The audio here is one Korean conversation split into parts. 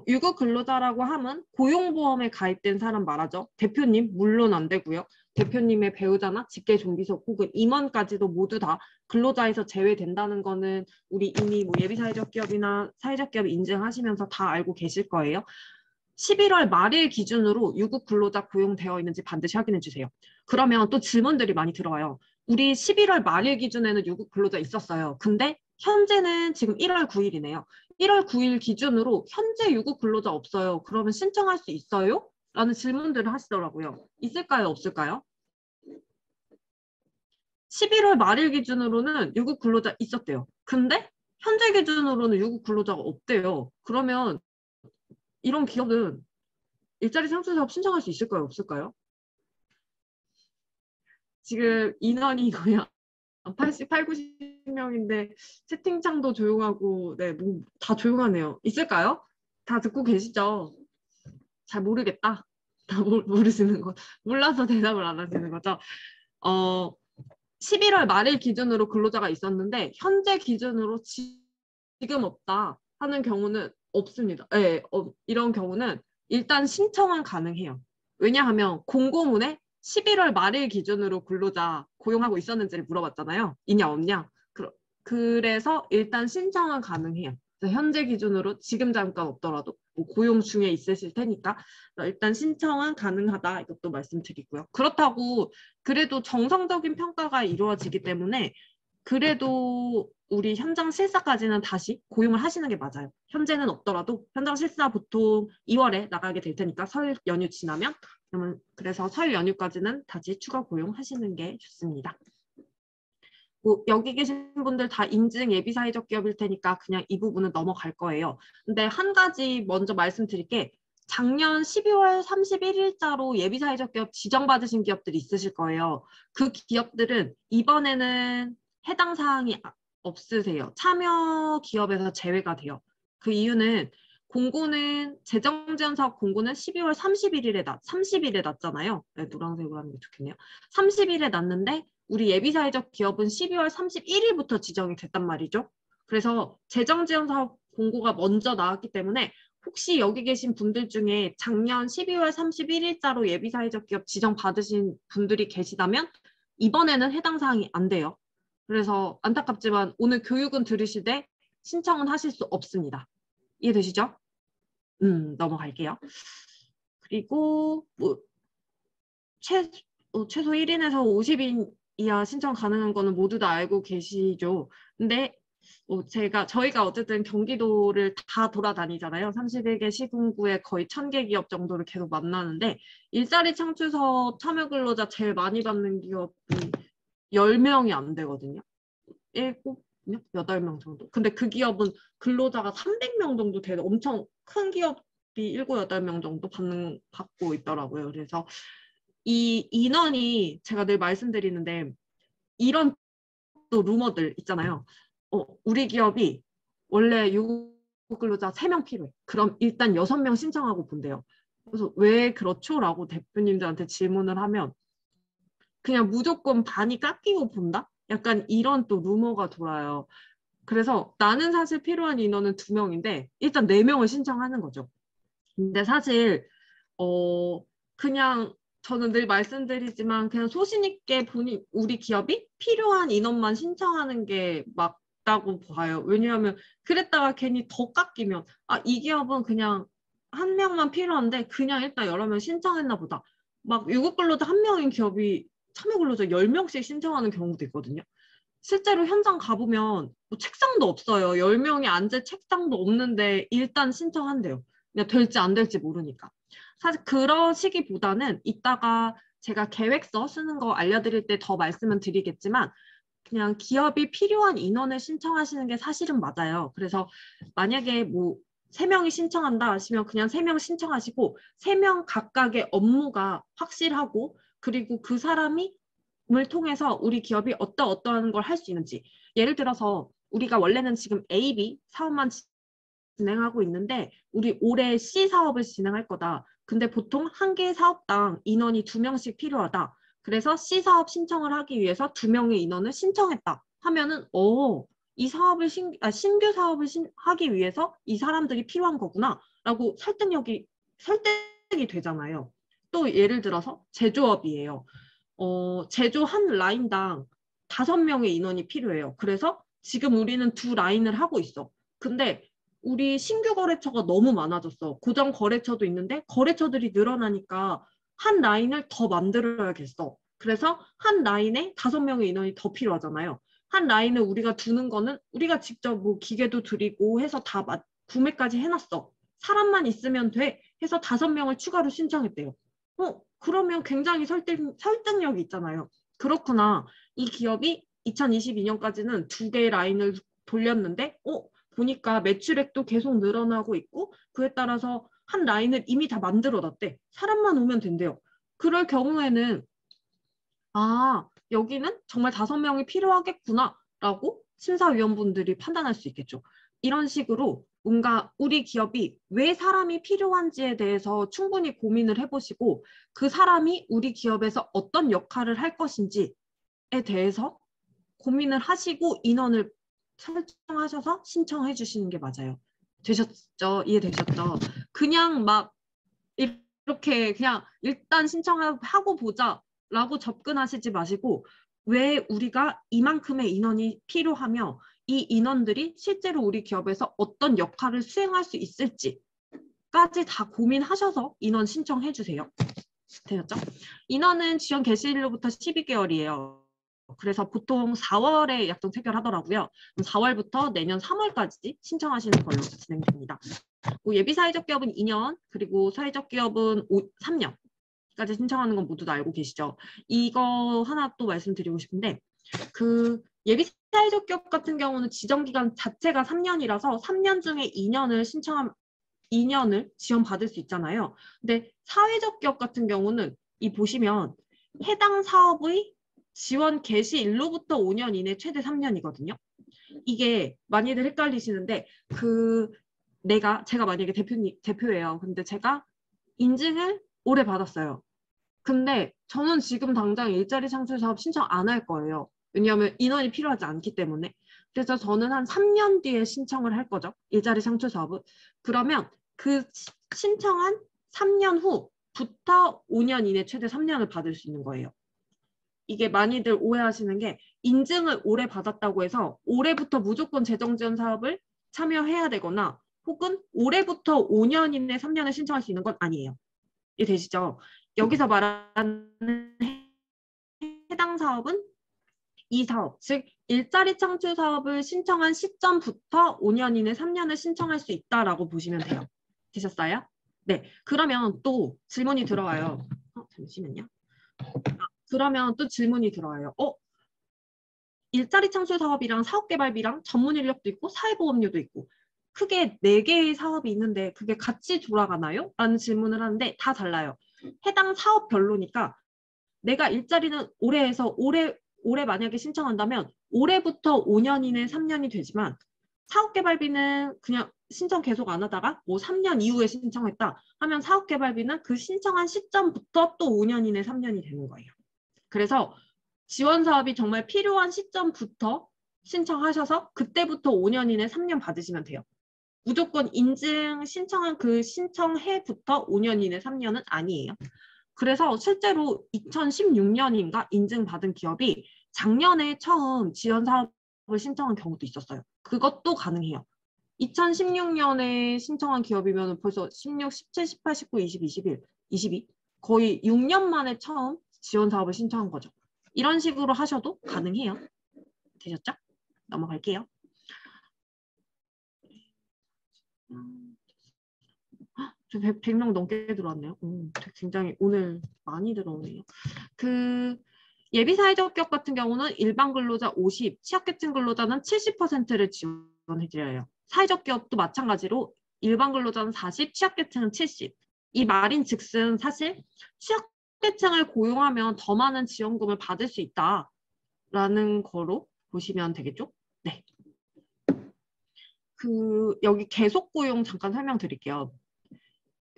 유급 근로자라고 하면 고용보험에 가입된 사람 말하죠. 대표님 물론 안 되고요. 대표님의 배우자나 직계존비속 혹은 임원까지도 모두 다 근로자에서 제외된다는 거는 우리 이미 뭐 예비사회적 기업이나 사회적 기업 인증하시면서 다 알고 계실 거예요. 11월 말일 기준으로 유급 근로자 고용되어 있는지 반드시 확인해 주세요. 그러면 또 질문들이 많이 들어와요. 우리 11월 말일 기준에는 유급 근로자 있었어요. 근데 현재는 지금 1월 9일이네요. 1월 9일 기준으로 현재 유급 근로자 없어요. 그러면 신청할 수 있어요? 라는 질문들을 하시더라고요. 있을까요? 없을까요? 11월 말일 기준으로는 유급 근로자 있었대요. 근데 현재 기준으로는 유급 근로자가 없대요. 그러면 이런 기업은 일자리 창출 사업 신청할 수 있을까요? 없을까요? 지금 인원이 거의 88, 90명인데 채팅창도 조용하고 네, 뭐 다 조용하네요. 있을까요? 다 듣고 계시죠? 잘 모르겠다. 다 모르시는 거. 몰라서 대답을 안 하시는 거죠. 11월 말일 기준으로 근로자가 있었는데 현재 기준으로 지금 없다 하는 경우는 없습니다. 네, 이런 경우는 일단 신청은 가능해요. 왜냐하면 공고문에 11월 말일 기준으로 근로자 고용하고 있었는지를 물어봤잖아요. 있냐 없냐. 그래서 일단 신청은 가능해요. 현재 기준으로 지금 잠깐 없더라도 뭐 고용 중에 있으실 테니까 일단 신청은 가능하다 이것도 말씀드리고요. 그렇다고 그래도 정성적인 평가가 이루어지기 때문에 그래도 우리 현장 실사까지는 다시 고용을 하시는 게 맞아요. 현재는 없더라도 현장 실사 보통 2월에 나가게 될 테니까 설 연휴 지나면 그래서 설 연휴까지는 다시 추가 고용하시는 게 좋습니다. 뭐 여기 계신 분들 다 인증 예비사회적 기업일 테니까 그냥 이 부분은 넘어갈 거예요. 근데 한 가지 먼저 말씀드릴 게 작년 12월 31일자로 예비사회적 기업 지정받으신 기업들이 있으실 거예요. 그 기업들은 이번에는 해당 사항이 없으세요. 참여 기업에서 제외가 돼요. 그 이유는 공고는 재정지원사업 공고는 12월 30일에 났잖아요. 네, 노란색으로 하는 게 좋겠네요. 30일에 났는데 우리 예비사회적 기업은 12월 31일부터 지정이 됐단 말이죠. 그래서 재정지원사업 공고가 먼저 나왔기 때문에 혹시 여기 계신 분들 중에 작년 12월 31일자로 예비사회적 기업 지정 받으신 분들이 계시다면 이번에는 해당 사항이 안 돼요. 그래서 안타깝지만 오늘 교육은 들으시되 신청은 하실 수 없습니다. 이해되시죠? 넘어갈게요. 그리고 뭐 최소 1인에서 50인 이하 신청 가능한 거는 모두 다 알고 계시죠. 근데 저희가 어쨌든 경기도를 다 돌아다니잖아요. 31개 시군구에 거의 1000개 기업 정도를 계속 만나는데 일자리 창출서 참여 근로자 제일 많이 받는 기업이 10명이 안 되거든요. 7명, 8명 정도. 근데 그 기업은 근로자가 300명 정도 되는 엄청 큰 기업이 7, 8명 정도 받고 있더라고요. 그래서 이 인원이 제가 늘 말씀드리는데 이런 또 루머들 있잖아요. 우리 기업이 원래 유급 근로자 3명 필요해. 그럼 일단 6명 신청하고 본대요. 그래서 왜 그렇죠? 라고 대표님들한테 질문을 하면 그냥 무조건 반이 깎이고 본다? 약간 이런 또 루머가 돌아요. 그래서 나는 사실 필요한 인원은 2명인데 일단 4명을 신청하는 거죠. 근데 사실 그냥 저는 늘 말씀드리지만 그냥 소신 있게 우리 기업이 필요한 인원만 신청하는 게 맞다고 봐요. 왜냐하면 그랬다가 괜히 더 깎이면 이 기업은 그냥 한 명만 필요한데 그냥 일단 여러 명 신청했나 보다. 막 유급 근로자 한 명인 기업이 참여 근로자 10명씩 신청하는 경우도 있거든요. 실제로 현장 가보면 뭐 책상도 없어요. 10명이 앉을 책상도 없는데 일단 신청한대요. 그냥 될지 안 될지 모르니까. 사실 그러시기보다는 이따가 제가 계획서 쓰는 거 알려드릴 때 더 말씀은 드리겠지만 그냥 기업이 필요한 인원을 신청하시는 게 사실은 맞아요. 그래서 만약에 뭐 3명이 신청한다 하시면 그냥 3명 신청하시고 3명 각각의 업무가 확실하고 그리고 그 사람이 을 통해서 우리 기업이 어떠한 걸 할 수 있는지 예를 들어서 우리가 원래는 지금 A, B 사업만 진행하고 있는데 우리 올해 C 사업을 진행할 거다. 근데 보통 한 개 사업당 인원이 2명씩 필요하다. 그래서 C 사업 신청을 하기 위해서 2명의 인원을 신청했다 하면은 이 사업을 신규 사업을 하기 위해서 이 사람들이 필요한 거구나라고 설득이 되잖아요. 또 예를 들어서 제조업이에요. 제조 한 라인당 5명의 인원이 필요해요. 그래서 지금 우리는 2라인을 하고 있어. 근데 우리 신규 거래처가 너무 많아졌어. 고정 거래처도 있는데 거래처들이 늘어나니까 한 라인을 더 만들어야겠어. 그래서 한 라인에 5명의 인원이 더 필요하잖아요. 한 라인을 우리가 두는 거는 우리가 직접 뭐 기계도 들이고 해서 다 구매까지 해놨어. 사람만 있으면 돼 해서 5명을 추가로 신청했대요. 그러면 굉장히 설득력이 있잖아요. 그렇구나. 이 기업이 2022년까지는 2개의 라인을 돌렸는데 보니까 매출액도 계속 늘어나고 있고 그에 따라서 한 라인을 이미 다 만들어놨대. 사람만 오면 된대요. 그럴 경우에는 여기는 정말 5명이 필요하겠구나라고 심사위원분들이 판단할 수 있겠죠. 이런 식으로 뭔가 우리 기업이 왜 사람이 필요한지에 대해서 충분히 고민을 해보시고 그 사람이 우리 기업에서 어떤 역할을 할 것인지에 대해서 고민을 하시고 인원을 설정하셔서 신청해 주시는 게 맞아요. 되셨죠? 이해되셨죠? 그냥 막 이렇게 그냥 일단 신청하고 보자 라고 접근하시지 마시고 왜 우리가 이만큼의 인원이 필요하며 이 인원들이 실제로 우리 기업에서 어떤 역할을 수행할 수 있을지까지 다 고민하셔서 인원 신청해 주세요. 되셨죠? 인원은 지원 개시일로부터 12개월이에요. 그래서 보통 4월에 약정 체결하더라고요. 4월부터 내년 3월까지 신청하시는 걸로 진행됩니다. 예비 사회적 기업은 2년, 그리고 사회적 기업은 3년까지 신청하는 건 모두 다 알고 계시죠? 이거 하나 또 말씀드리고 싶은데 그 예비 사회적 기업 같은 경우는 지정 기간 자체가 3년이라서 3년 중에 2년을 지원받을 수 있잖아요. 근데 사회적 기업 같은 경우는 보시면 해당 사업의 지원 개시일로부터 5년 이내 최대 3년이거든요. 이게 많이들 헷갈리시는데 제가 만약에 대표예요. 근데 제가 인증을 올해 받았어요. 근데 저는 지금 당장 일자리 창출 사업 신청 안 할 거예요. 왜냐하면 인원이 필요하지 않기 때문에. 그래서 저는 한 3년 뒤에 신청을 할 거죠. 일자리 창출 사업은. 그러면 그 신청한 3년 후부터 5년 이내 최대 3년을 받을 수 있는 거예요. 이게 많이들 오해하시는 게 인증을 올해 받았다고 해서 올해부터 무조건 재정지원 사업을 참여해야 되거나 혹은 올해부터 5년 이내 3년을 신청할 수 있는 건 아니에요. 이해되시죠? 여기서 말하는 해당 사업은 이 사업, 즉 일자리 창출 사업을 신청한 시점부터 5년 이내 3년을 신청할 수 있다라고 보시면 돼요. 되셨어요? 네. 그러면 또 질문이 들어와요. 잠시만요. 그러면 또 질문이 들어와요. 일자리 창출 사업이랑 사업개발비랑 전문 인력도 있고 사회보험료도 있고 크게 4개의 사업이 있는데 그게 같이 돌아가나요? 라는 질문을 하는데 다 달라요. 해당 사업별로니까 내가 일자리는 올해 해서 올해 만약에 신청한다면 올해부터 5년 이내 3년이 되지만 사업개발비는 그냥 신청 계속 안 하다가 뭐 3년 이후에 신청했다 하면 사업개발비는 그 신청한 시점부터 또 5년 이내 3년이 되는 거예요. 그래서 지원 사업이 정말 필요한 시점부터 신청하셔서 그때부터 5년 이내 3년 받으시면 돼요. 무조건 인증 신청한 그 신청해부터 5년 이내 3년은 아니에요. 그래서 실제로 2016년인가 인증받은 기업이 작년에 처음 지원 사업을 신청한 경우도 있었어요. 그것도 가능해요. 2016년에 신청한 기업이면 벌써 16, 17, 18, 19, 20, 21, 22 거의 6년 만에 처음 지원 사업을 신청한 거죠. 이런 식으로 하셔도 가능해요. 되셨죠? 넘어갈게요. 저 100명 넘게 들어왔네요. 굉장히 오늘 많이 들어오네요. 예비사회적 기업 같은 경우는 일반 근로자 50, 취약계층 근로자는 70%를 지원해드려요. 사회적 기업도 마찬가지로 일반 근로자는 40, 취약계층은 70. 이 말인즉슨 사실 취약계층을 고용하면 더 많은 지원금을 받을 수 있다라는 거로 보시면 되겠죠? 네. 여기 계속 고용 잠깐 설명드릴게요.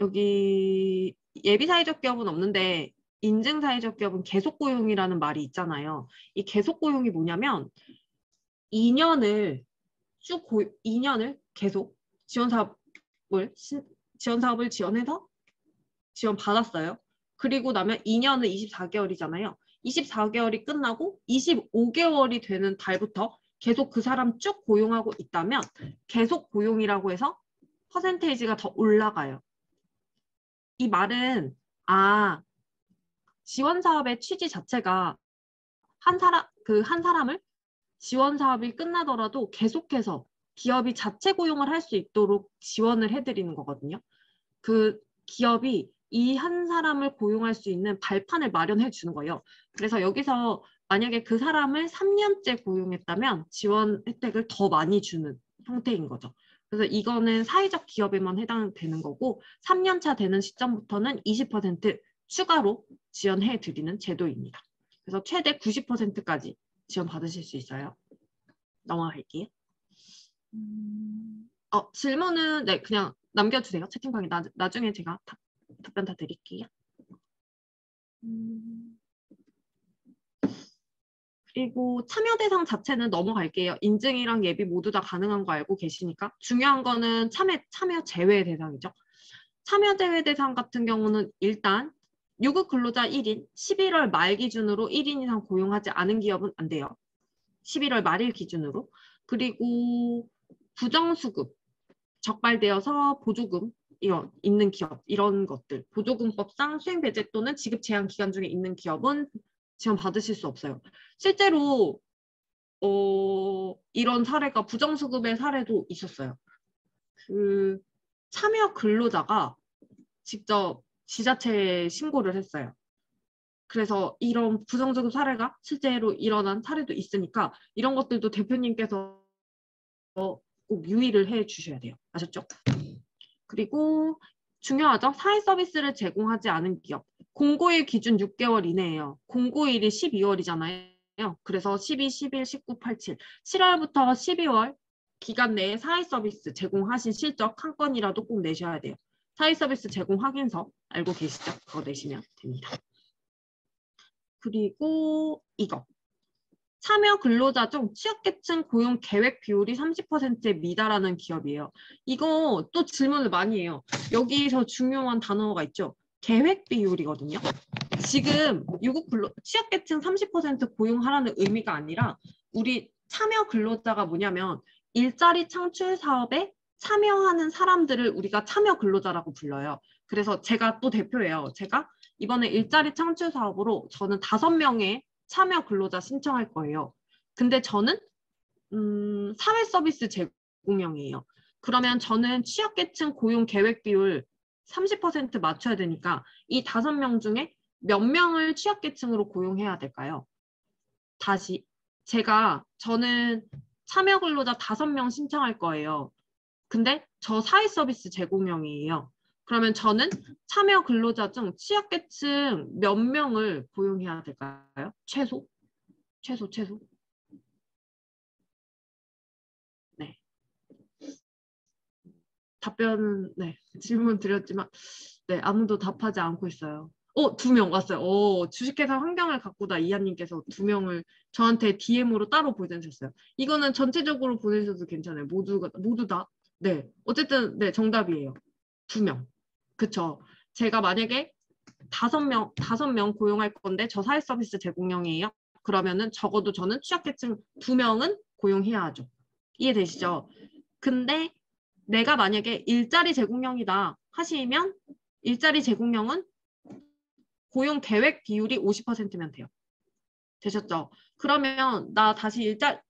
여기 예비사회적 기업은 없는데 인증사회적 기업은 계속 고용이라는 말이 있잖아요. 이 계속 고용이 뭐냐면 2년을 쭉 2년을 계속 지원사업을 지원해서 지원받았어요. 그리고 나면 2년은 24개월이잖아요. 24개월이 끝나고 25개월이 되는 달부터 계속 그 사람 쭉 고용하고 있다면 계속 고용이라고 해서 퍼센테이지가 더 올라가요. 이 말은 지원 사업의 취지 자체가 한 사람을 지원 사업이 끝나더라도 계속해서 기업이 자체 고용을 할 수 있도록 지원을 해드리는 거거든요. 그 기업이 이 한 사람을 고용할 수 있는 발판을 마련해 주는 거예요. 그래서 여기서 만약에 그 사람을 3년째 고용했다면 지원 혜택을 더 많이 주는 형태인 거죠. 그래서 이거는 사회적 기업에만 해당되는 거고 3년차 되는 시점부터는 20% 추가로 지원해 드리는 제도입니다. 그래서 최대 90%까지 지원 받으실 수 있어요. 넘어갈게요. 질문은 네 그냥 남겨주세요. 채팅방에 나중에 제가 답변 다 드릴게요. 그리고 참여 대상 자체는 넘어갈게요. 인증이랑 예비 모두 다 가능한 거 알고 계시니까. 중요한 거는 참여 제외 대상이죠. 참여 제외 대상 같은 경우는 일단 유급 근로자 1인, 11월 말 기준으로 1인 이상 고용하지 않은 기업은 안 돼요. 11월 말일 기준으로. 그리고 부정수급, 적발되어서 보조금 있는 기업, 이런 것들. 보조금법상 수행배제 또는 지급 제한 기간 중에 있는 기업은 지원 받으실 수 없어요. 실제로 이런 사례가 부정수급의 사례도 있었어요. 그 참여 근로자가 직접 지자체에 신고를 했어요. 그래서 이런 부정수급 사례가 실제로 일어난 사례도 있으니까 이런 것들도 대표님께서 꼭 유의를 해 주셔야 돼요. 아셨죠? 그리고 중요하죠. 사회 서비스를 제공하지 않은 기업. 공고일 기준 6개월 이내예요. 공고일이 12월이잖아요. 그래서 12, 11, 19, 87. 7월부터 12월 기간 내에 사회 서비스 제공하신 실적 한 건이라도 꼭 내셔야 돼요. 사회 서비스 제공 확인서 알고 계시죠? 그거 내시면 됩니다. 그리고 이거. 참여 근로자 중 취약계층 고용 계획 비율이 30%에 미달하는 기업이에요. 이거 또 질문을 많이 해요. 여기서 중요한 단어가 있죠. 계획 비율이거든요. 지금 취약계층 30% 고용하라는 의미가 아니라 우리 참여 근로자가 뭐냐면 일자리 창출 사업에 참여하는 사람들을 우리가 참여 근로자라고 불러요. 그래서 제가 또 대표예요. 제가 이번에 일자리 창출 사업으로 저는 5명의 참여 근로자 신청할 거예요. 근데 저는 사회 서비스 제공형이에요. 그러면 저는 취약계층 고용 계획 비율 30% 맞춰야 되니까 이 5명 중에 몇 명을 취약계층으로 고용해야 될까요? 다시 저는 참여 근로자 5명 신청할 거예요. 근데 저 사회 서비스 제공형이에요. 그러면 저는 참여 근로자 중 취약계층 몇 명을 고용해야 될까요? 최소? 네. 답변은, 네. 질문 드렸지만, 네. 아무도 답하지 않고 있어요. 2명 왔어요. 주식회사 환경을 가꾸다 이하님께서 2명을 저한테 DM으로 따로 보내주셨어요. 이거는 전체적으로 보내셔도 괜찮아요. 모두 다. 네. 어쨌든, 네. 정답이에요. 2명. 그쵸. 제가 만약에 5명 고용할 건데 저 사회 서비스 제공형이에요. 그러면은 적어도 저는 취약계층 2명은 고용해야 하죠. 이해되시죠? 근데 내가 만약에 일자리 제공형이다 하시면 일자리 제공형은 고용 계획 비율이 50%면 돼요. 되셨죠? 그러면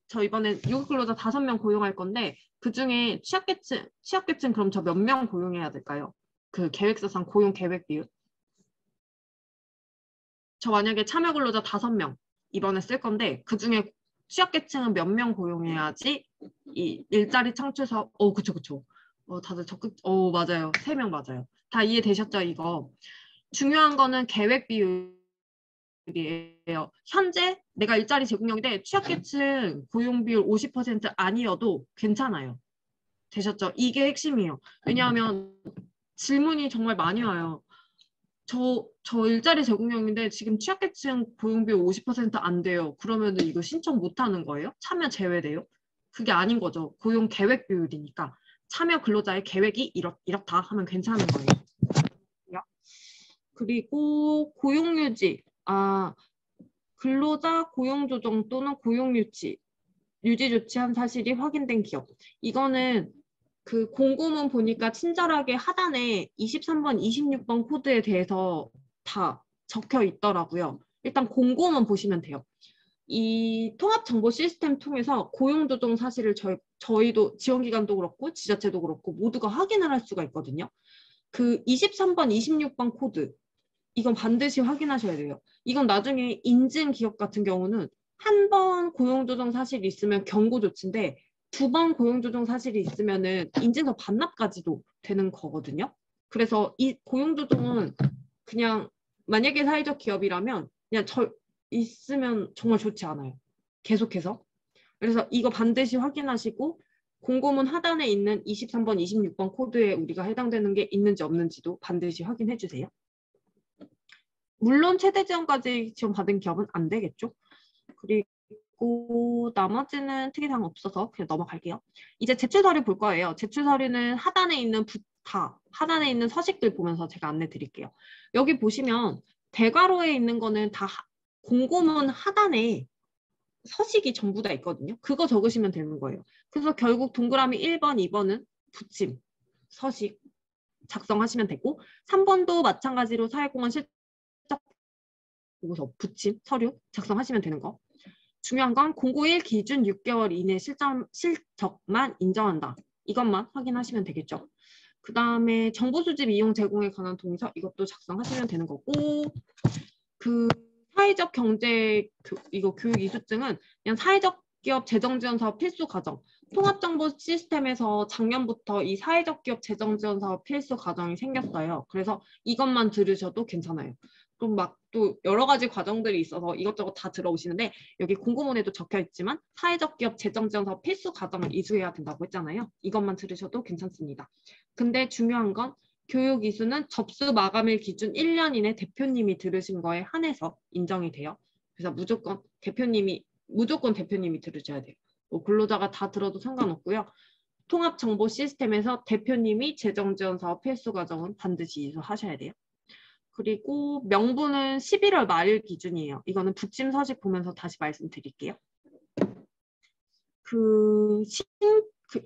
저 이번에 유급근로자 5명 고용할 건데 그중에 취약계층 그럼 저 몇 명 고용해야 될까요? 그 계획서상 고용 계획 비율. 저 만약에 참여 근로자 5명 이번에 쓸 건데 그중에 취약계층은 몇 명 고용해야지 이 일자리 창출 사업 그쵸. 다들 적극 맞아요. 3명 맞아요. 다 이해되셨죠? 이거. 중요한 거는 계획 비율이에요. 현재 내가 일자리 제공형인데 취약계층 고용 비율 50% 아니어도 괜찮아요. 되셨죠? 이게 핵심이에요. 왜냐하면 질문이 정말 많이 와요. 저 일자리 제공형인데 지금 취약계층 고용비율 50% 안 돼요. 그러면 이거 신청 못 하는 거예요? 참여 제외돼요? 그게 아닌 거죠. 고용 계획 비율이니까 참여 근로자의 계획이 이렇다 하면 괜찮은 거예요. 그리고 고용유지, 근로자 고용조정 또는 고용유지, 유지 조치한 사실이 확인된 기업. 이거는 그 공고문 보니까 친절하게 하단에 23번, 26번 코드에 대해서 다 적혀 있더라고요. 일단 공고문 보시면 돼요. 이 통합정보 시스템 통해서 고용조정 사실을 저희도 지원기관도 그렇고 지자체도 그렇고 모두가 확인을 할 수가 있거든요. 그 23번, 26번 코드 이건 반드시 확인하셔야 돼요. 이건 나중에 인증 기업 같은 경우는 한 번 고용조정 사실이 있으면 경고 조치인데 2번 고용조정 사실이 있으면은 인증서 반납까지도 되는 거거든요. 그래서 이 고용조정은 그냥 만약에 사회적 기업이라면 그냥 있으면 정말 좋지 않아요. 계속해서. 그래서 이거 반드시 확인하시고 공고문 하단에 있는 23번, 26번 코드에 우리가 해당되는 게 있는지 없는지도 반드시 확인해 주세요. 물론 최대 지원까지 지원받은 기업은 안 되겠죠. 그리고 나머지는 특이사항 없어서 그냥 넘어갈게요. 이제 제출 서류 볼 거예요. 제출 서류는 하단에 있는 하단에 있는 서식들 보면서 제가 안내 드릴게요. 여기 보시면 대괄호에 있는 거는 다 공고문 하단에 서식이 전부 다 있거든요. 그거 적으시면 되는 거예요. 그래서 결국 동그라미 1번, 2번은 붙임, 서식 작성하시면 되고 3번도 마찬가지로 사회공헌 실적 보고서 붙임, 서류 작성하시면 되는 거. 중요한 건 공고1 기준 6개월 이내 실적만 인정한다. 이것만 확인하시면 되겠죠. 그 다음에 정보 수집 이용 제공에 관한 동의서 이것도 작성하시면 되는 거고 그 사회적 경제 이거 교육 이수증은 그냥 사회적 기업 재정 지원 사업 필수 과정 통합정보 시스템에서 작년부터 이 사회적 기업 재정 지원 사업 필수 과정이 생겼어요. 그래서 이것만 들으셔도 괜찮아요. 그럼 막 또 여러 가지 과정들이 있어서 이것저것 다 들어오시는데 여기 공고문에도 적혀 있지만 사회적 기업 재정 지원 사업 필수 과정을 이수해야 된다고 했잖아요. 이것만 들으셔도 괜찮습니다. 근데 중요한 건 교육 이수는 접수 마감일 기준 1년 이내 대표님이 들으신 거에 한해서 인정이 돼요. 그래서 무조건 대표님이 들으셔야 돼요. 뭐 근로자가 다 들어도 상관없고요. 통합정보 시스템에서 대표님이 재정지원사업 필수 과정은 반드시 이수하셔야 돼요. 그리고 명부는 11월 말일 기준이에요. 이거는 붙임 서식 보면서 다시 말씀드릴게요. 그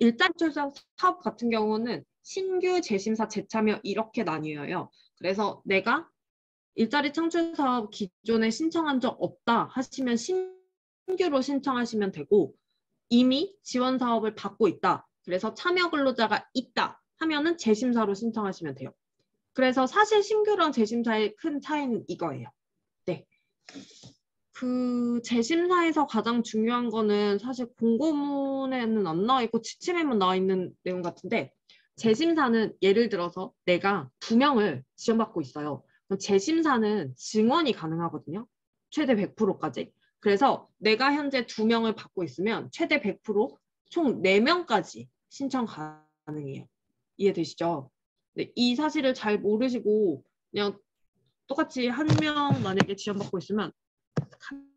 일단 출석 사업 같은 경우는 신규 재심사 재참여 이렇게 나뉘어요. 그래서 내가 일자리 창출 사업 기존에 신청한 적 없다 하시면 신규로 신청하시면 되고 이미 지원 사업을 받고 있다. 그래서 참여 근로자가 있다 하면은 재심사로 신청하시면 돼요. 그래서 사실 신규랑 재심사의 큰 차이는 이거예요. 네. 그 재심사에서 가장 중요한 거는 사실 공고문에는 안 나와 있고 지침에만 나와 있는 내용 같은데 재심사는 예를 들어서 내가 2명을 지원받고 있어요. 재심사는 증원이 가능하거든요. 최대 100%까지. 그래서 내가 현재 2명을 받고 있으면 최대 100%총 4명까지 신청 가능해요. 이해되시죠? 네, 이 사실을 잘 모르시고 그냥 똑같이 한 명 만약에 지원받고 있으면 한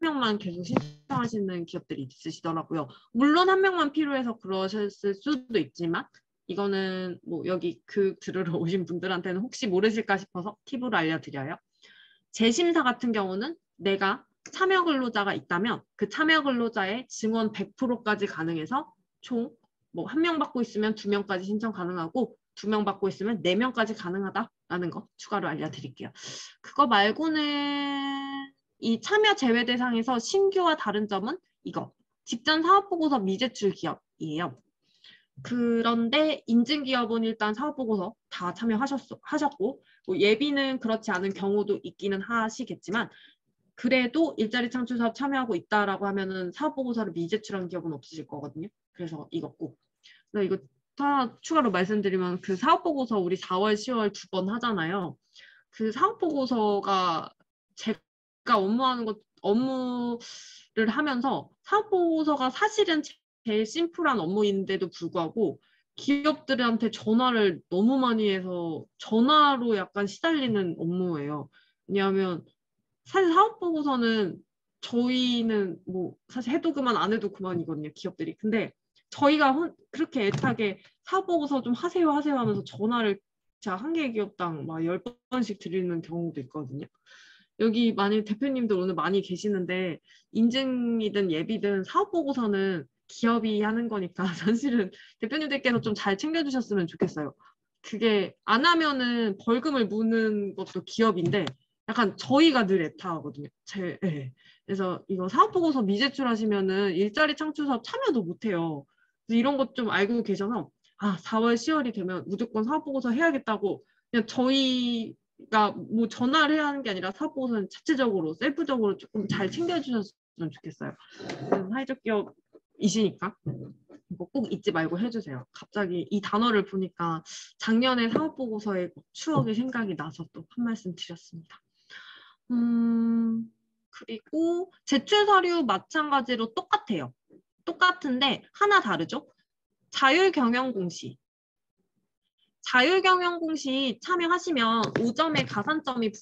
명만 계속 신청하시는 기업들이 있으시더라고요. 물론 한 명만 필요해서 그러셨을 수도 있지만 이거는 뭐 여기 교육 들으러 오신 분들한테는 혹시 모르실까 싶어서 팁으로 알려드려요. 재심사 같은 경우는 내가 참여 근로자가 있다면 그 참여 근로자의 증원 100%까지 가능해서 총 뭐 한 명 받고 있으면 2명까지 신청 가능하고 2명 받고 있으면 4명까지 가능하다라는 거 추가로 알려드릴게요. 그거 말고는 이 참여 제외 대상에서 신규와 다른 점은 이거 직전 사업보고서 미제출 기업이에요. 그런데 인증기업은 일단 사업보고서 다 참여하셨고 뭐 예비는 그렇지 않은 경우도 있기는 하시겠지만 그래도 일자리 창출 사업 참여하고 있다라고 하면은 사업보고서를 미제출한 기업은 없으실 거거든요. 그래서 이거 꼭. 그래서 이거 하나 추가로 말씀드리면 그 사업보고서 우리 4월, 10월 2번 하잖아요. 그 사업보고서가 제가 업무를 하면서 사업보고서가 사실은 제일 심플한 업무인데도 불구하고 기업들한테 전화를 너무 많이 해서 전화로 약간 시달리는 업무예요. 왜냐하면 사실 사업보고서는 저희는 뭐 사실 해도 그만 안 해도 그만이거든요, 기업들이. 근데 저희가 그렇게 애타게 사보고서 좀 하세요 하면서 전화를 제가 한 개 기업당 막 10번씩 드리는 경우도 있거든요. 여기 만약 대표님들 오늘 많이 계시는데 인증이든 예비든 사업보고서는 기업이 하는 거니까 사실은 대표님들께서 좀 잘 챙겨주셨으면 좋겠어요. 그게 안 하면은 벌금을 무는 것도 기업인데 약간 저희가 늘 애타하거든요. 네. 그래서 이거 사업보고서 미제출하시면은 일자리 창출사업 참여도 못해요. 이런 것 좀 알고 계셔서 4월, 10월이 되면 무조건 사업보고서 해야겠다고 그냥 저희가 뭐 전화를 해야 하는 게 아니라 사업보고서는 자체적으로 셀프적으로 조금 잘 챙겨주셨으면 좋겠어요. 사회적 기업이시니까 이거 꼭 잊지 말고 해주세요. 갑자기 이 단어를 보니까 작년에 사업보고서의 추억이 생각이 나서 또 한 말씀 드렸습니다. 그리고 제출 서류 마찬가지로 똑같아요. 똑같은데 하나 다르죠? 자율경영공시. 자율경영공시 참여하시면 5점의 가산점이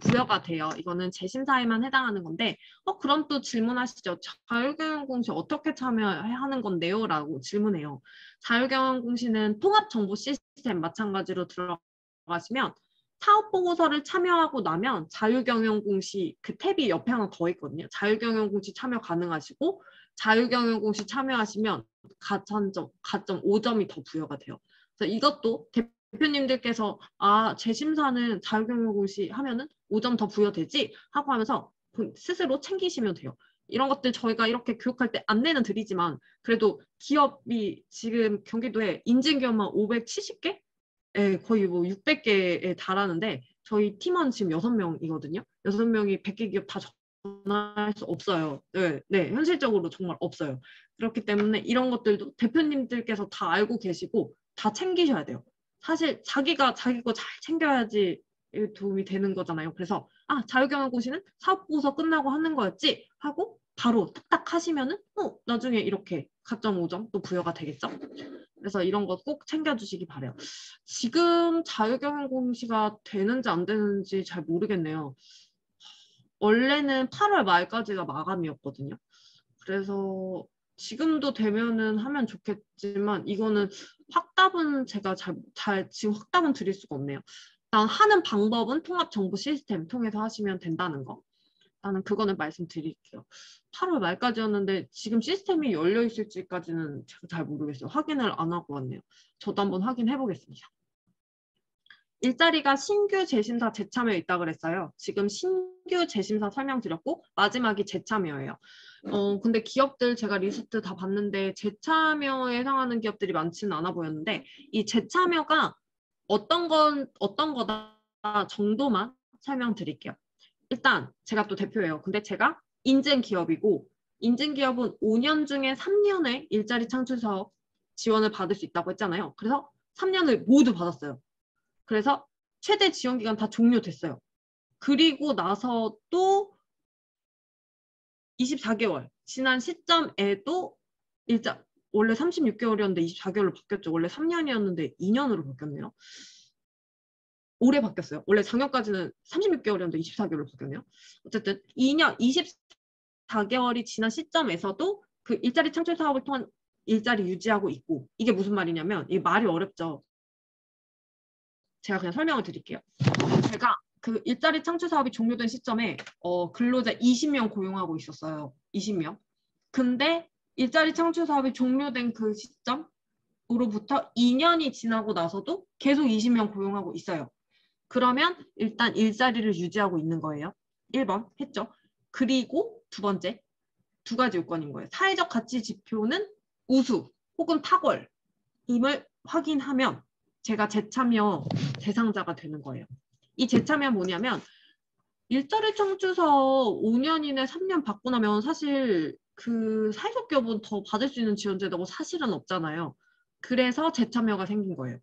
부여가 돼요. 이거는 재심사에만 해당하는 건데 그럼 또 질문하시죠. 자율경영공시 어떻게 참여하는 건데요? 라고 질문해요. 자율경영공시는 통합정보 시스템 마찬가지로 들어가시면 사업보고서를 참여하고 나면 자율경영공시 그 탭이 옆에 하나 더 있거든요. 자율경영공시 참여 가능하시고 자율경영공시 참여하시면 가점 5점이 더 부여가 돼요. 그래서 이것도 대표님들께서 재심사는 자율경영공시 하면은 5점 더 부여되지 하고 하면서 스스로 챙기시면 돼요. 이런 것들 저희가 이렇게 교육할 때 안내는 드리지만 그래도 기업이 지금 경기도에 인증기업만 570개? 예, 거의 뭐 600개에 달하는데 저희 팀원 지금 6명이거든요. 6명이 100개 기업 다 전화할 수 없어요. 네, 네, 현실적으로 정말 없어요. 그렇기 때문에 이런 것들도 대표님들께서 다 알고 계시고 다 챙기셔야 돼요. 사실 자기가 자기 거 잘 챙겨야지 도움이 되는 거잖아요. 그래서 자율경영고시는 사업보고서 끝나고 하는 거였지 하고 바로 탁탁 하시면은 나중에 이렇게 가점 5점 또 부여가 되겠죠. 그래서 이런 거 꼭 챙겨주시기 바래요. 지금 자율경영고시가 되는지 안 되는지 잘 모르겠네요. 원래는 8월 말까지가 마감이었거든요. 그래서 지금도 되면은 하면 좋겠지만 이거는 확답은 제가 지금 확답은 드릴 수가 없네요. 일단 하는 방법은 통합정보 시스템 통해서 하시면 된다는 거. 나는 그거는 말씀드릴게요. 8월 말까지였는데 지금 시스템이 열려 있을지까지는 제가 잘 모르겠어요. 확인을 안 하고 왔네요. 저도 한번 확인해 보겠습니다. 일자리가 신규 재심사 재참여 있다 그랬어요. 지금 신규 재심사 설명드렸고 마지막이 재참여예요. 근데 기업들 제가 리스트 다 봤는데 재참여에 해당하는 기업들이 많지는 않아 보였는데 이 재참여가 어떤 거다 정도만 설명드릴게요. 일단 제가 또 대표예요. 근데 제가 인증기업이고 인증기업은 5년 중에 3년의 일자리 창출 사업 지원을 받을 수 있다고 했잖아요. 그래서 3년을 모두 받았어요. 그래서 최대 지원 기간 다 종료됐어요. 그리고 나서 또 24개월 지난 시점에도 원래 36개월이었는데 24개월로 바뀌었죠. 원래 3년이었는데 2년으로 바뀌었네요. 올해 바뀌었어요. 원래 작년까지는 36개월이었는데 24개월로 바뀌었네요. 어쨌든 2년 24개월이 지난 시점에서도 그 일자리 창출 사업을 통한 일자리 유지하고 있고 이게 무슨 말이냐면 이 말이 어렵죠. 제가 그냥 설명을 드릴게요. 제가 그 일자리 창출 사업이 종료된 시점에 근로자 20명 고용하고 있었어요. 20명. 근데 일자리 창출 사업이 종료된 그 시점으로부터 2년이 지나고 나서도 계속 20명 고용하고 있어요. 그러면 일단 일자리를 유지하고 있는 거예요. 1번 했죠. 그리고 두 번째, 두 가지 요건인 거예요. 사회적 가치 지표는 우수 혹은 탁월임을 확인하면 제가 재참여 대상자가 되는 거예요. 이 재참여 뭐냐면 일자리 창출서 5년 이내 3년 받고 나면 사실 그 사회적 기업은 더 받을 수 있는 지원제도가 사실은 없잖아요. 그래서 재참여가 생긴 거예요.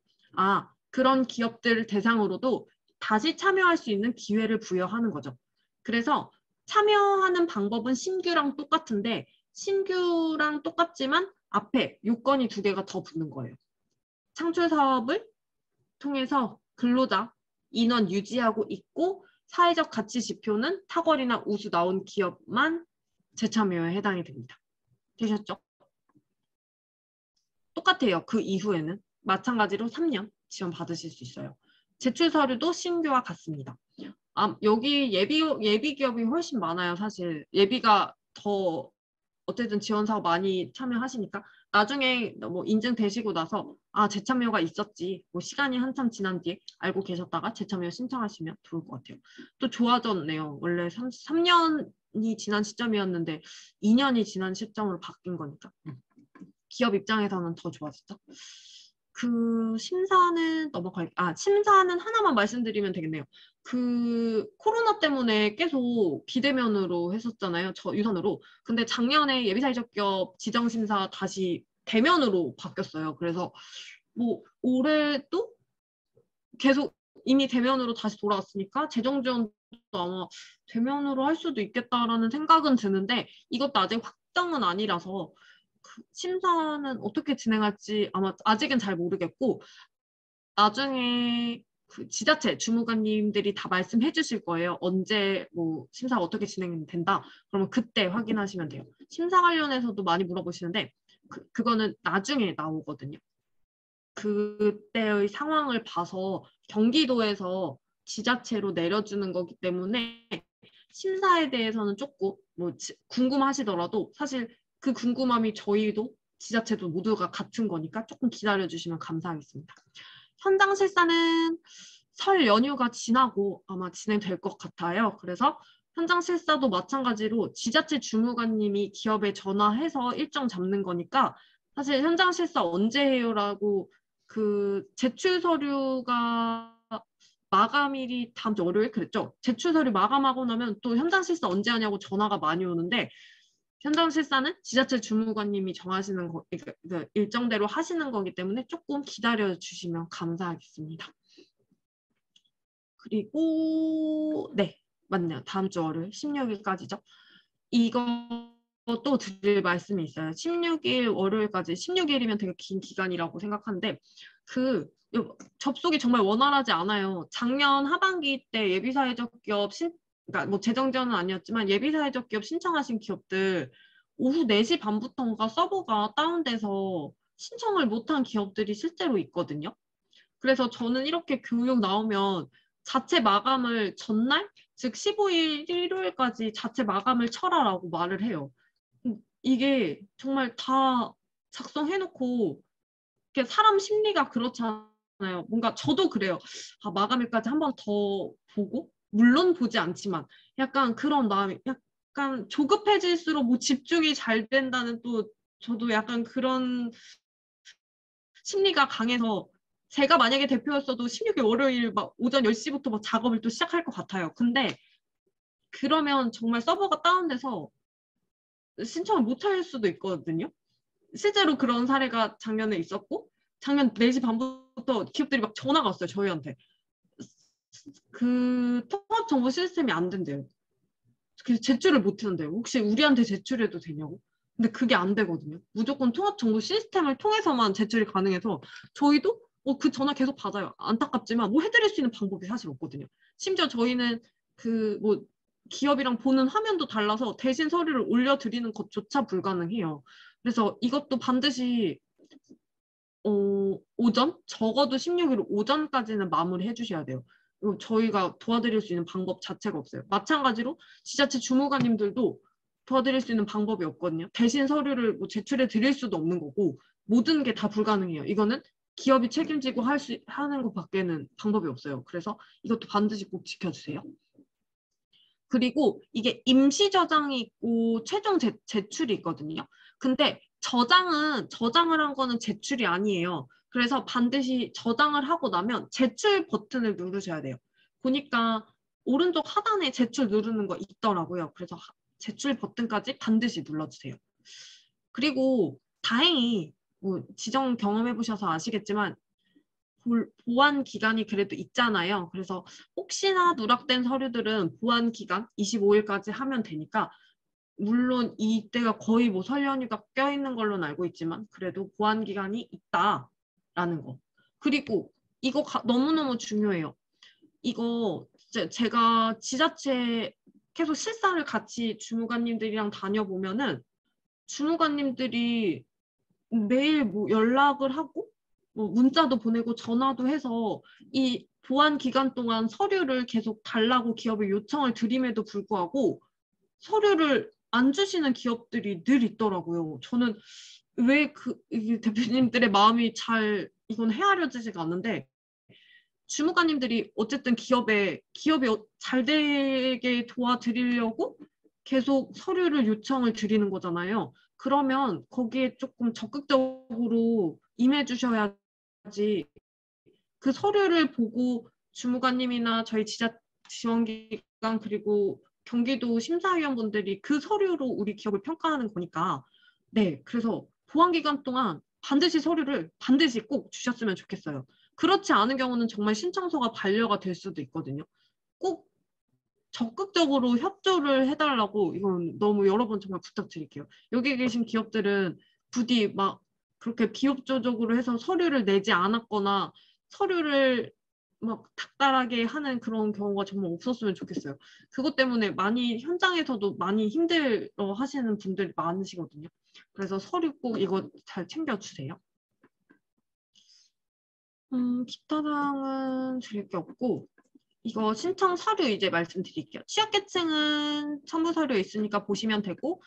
그런 기업들 대상으로도 다시 참여할 수 있는 기회를 부여하는 거죠. 그래서 참여하는 방법은 신규랑 똑같은데 신규랑 똑같지만 앞에 요건이 2개가 더 붙는 거예요. 창출 사업을 통해서 근로자 인원 유지하고 있고 사회적 가치 지표는 탁월이나 우수 나온 기업만 재참여에 해당이 됩니다. 되셨죠? 똑같아요. 그 이후에는 마찬가지로 3년 지원 받으실 수 있어요. 제출 서류도 신규와 같습니다. 여기 예비 기업이 훨씬 많아요. 사실 예비가 더 어쨌든 지원 사업 많이 참여하시니까 나중에 뭐 인증되시고 나서 재참여가 있었지. 뭐 시간이 한참 지난 뒤에 알고 계셨다가 재참여 신청하시면 좋을 것 같아요. 또 좋아졌네요. 원래 3년이 지난 시점이었는데 2년이 지난 시점으로 바뀐 거니까. 기업 입장에서는 더 좋아졌죠. 그 심사는 심사는 하나만 말씀드리면 되겠네요. 그 코로나 때문에 계속 비대면으로 했었잖아요. 저 유선으로. 근데 작년에 예비사회적 기업 지정 심사 다시 대면으로 바뀌었어요. 그래서 뭐 올해도 계속 이미 대면으로 다시 돌아왔으니까 재정 지원도 아마 대면으로 할 수도 있겠다라는 생각은 드는데 이것도 아직 확정은 아니라서 그 심사는 어떻게 진행할지 아마 아직은 잘 모르겠고 나중에 그 지자체 주무관님들이 다 말씀해 주실 거예요. 언제 뭐 심사가 어떻게 진행된다. 그러면 그때 확인하시면 돼요. 심사 관련해서도 많이 물어보시는데 그거는 나중에 나오거든요. 그때의 상황을 봐서 경기도에서 지자체로 내려주는 거기 때문에 심사에 대해서는 조금 뭐 궁금하시더라도 사실 그 궁금함이 저희도 지자체도 모두가 같은 거니까 조금 기다려주시면 감사하겠습니다. 현장 실사는 설 연휴가 지나고 아마 진행될 것 같아요. 그래서 현장 실사도 마찬가지로 지자체 주무관님이 기업에 전화해서 일정 잡는 거니까 사실 현장 실사 언제 해요라고 그 제출 서류가 마감일이 다음 주 월요일 그랬죠. 제출 서류 마감하고 나면 또 현장 실사 언제 하냐고 전화가 많이 오는데 현장 실사는 지자체 주무관님이 정하시는 거, 그러니까 일정대로 하시는 거기 때문에 조금 기다려 주시면 감사하겠습니다. 그리고 네, 맞네요. 다음 주 월요일 16일까지죠. 이거 또 드릴 말씀이 있어요. 16일 월요일까지 16일이면 되게 긴 기간이라고 생각하는데 접속이 정말 원활하지 않아요. 작년 하반기 때 예비사회적 기업 그러니까 뭐 재정전은 아니었지만 예비사회적 기업 신청하신 기업들 오후 4시 반부터인가 서버가 다운돼서 신청을 못한 기업들이 실제로 있거든요. 그래서 저는 이렇게 교육 나오면 자체 마감을 전날, 즉 15일, 일요일까지 자체 마감을 쳐라라고 말을 해요. 이게 정말 다 작성해놓고 사람 심리가 그렇잖아요. 뭔가 저도 그래요. 마감일까지 한 번 더 보고 물론 보지 않지만 약간 그런 마음이 약간 조급해질수록 뭐 집중이 잘 된다는 또 저도 약간 그런 심리가 강해서 제가 만약에 대표였어도 16일 월요일 막 오전 10시부터 막 작업을 또 시작할 것 같아요. 근데 그러면 정말 서버가 다운돼서 신청을 못 할 수도 있거든요. 실제로 그런 사례가 작년에 있었고 작년 4시 반부터 기업들이 막 전화가 왔어요. 저희한테. 그 통합 정보 시스템이 안 된대요. 그래서 제출을 못 하는데요. 혹시 우리한테 제출해도 되냐고. 근데 그게 안 되거든요. 무조건 통합 정보 시스템을 통해서만 제출이 가능해서 저희도 그 전화 계속 받아요. 안타깝지만 뭐 해드릴 수 있는 방법이 사실 없거든요. 심지어 저희는 그 뭐 기업이랑 보는 화면도 달라서 대신 서류를 올려드리는 것조차 불가능해요. 그래서 이것도 반드시 오전? 적어도 16일 오전까지는 마무리해 주셔야 돼요. 저희가 도와드릴 수 있는 방법 자체가 없어요. 마찬가지로 지자체 주무관님들도 도와드릴 수 있는 방법이 없거든요. 대신 서류를 뭐 제출해 드릴 수도 없는 거고 모든 게 다 불가능해요. 이거는 기업이 책임지고 하는 것밖에는 방법이 없어요. 그래서 이것도 반드시 꼭 지켜주세요. 그리고 이게 임시 저장이 있고 최종 제출이 있거든요. 근데 저장을 한 거는 제출이 아니에요. 그래서 반드시 저장을 하고 나면 제출 버튼을 누르셔야 돼요. 보니까 오른쪽 하단에 제출 누르는 거 있더라고요. 그래서 제출 버튼까지 반드시 눌러주세요. 그리고 다행히 뭐 지정 경험해 보셔서 아시겠지만 보완 기간이 그래도 있잖아요. 그래서 혹시나 누락된 서류들은 보완 기간 25일까지 하면 되니까 물론 이때가 거의 뭐 설 연휴가 껴있는 걸로는 알고 있지만 그래도 보완 기간이 있다라는 거. 그리고 이거 너무너무 중요해요. 이거 제가 지자체 계속 실사를 같이 주무관님들이랑 다녀보면은 주무관님들이 매일 뭐 연락을 하고 뭐 문자도 보내고 전화도 해서 이 보안 기간 동안 서류를 계속 달라고 기업에 요청을 드림에도 불구하고 서류를 안 주시는 기업들이 늘 있더라고요. 저는 왜 이 대표님들의 마음이 잘 이건 헤아려지지가 않는데 주무관님들이 어쨌든 기업이 잘 되게 도와드리려고 계속 서류를 요청을 드리는 거잖아요. 그러면 거기에 조금 적극적으로 임해 주셔야지 그 서류를 보고 주무관님이나 저희 지원기관 그리고 경기도 심사위원분들이 그 서류로 우리 기업을 평가하는 거니까 네, 그래서 보안기간 동안 반드시 서류를 반드시 꼭 주셨으면 좋겠어요. 그렇지 않은 경우는 정말 신청서가 반려가 될 수도 있거든요. 꼭 적극적으로 협조를 해달라고 이건 너무 여러 번 정말 부탁드릴게요. 여기 계신 기업들은 부디 막 그렇게 비협조적으로 해서 서류를 내지 않았거나 서류를 막 닥달하게 하는 그런 경우가 정말 없었으면 좋겠어요. 그것 때문에 많이 현장에서도 많이 힘들어 하시는 분들이 많으시거든요. 그래서 서류 꼭 이거 잘 챙겨주세요. 기타 사항은 드릴 게 없고 이거 신청 서류 이제 말씀드릴게요. 취약계층은 첨부 서류 있으니까 보시면 되고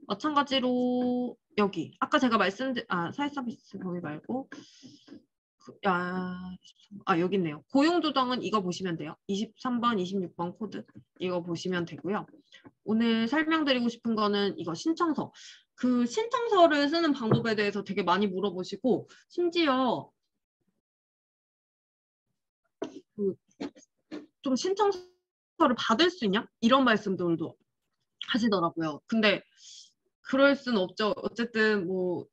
마찬가지로 여기 아까 제가 사회 서비스 범위 말고 여기 있네요. 고용조정은 이거 보시면 돼요. 23번, 26번 코드 이거 보시면 되고요. 오늘 설명드리고 싶은 거는 이거 신청서. 그 신청서를 쓰는 방법에 대해서 되게 많이 물어보시고 심지어 좀 신청서를 받을 수 있냐? 이런 말씀들도 하시더라고요. 근데 그럴 순 없죠. 어쨌든 뭐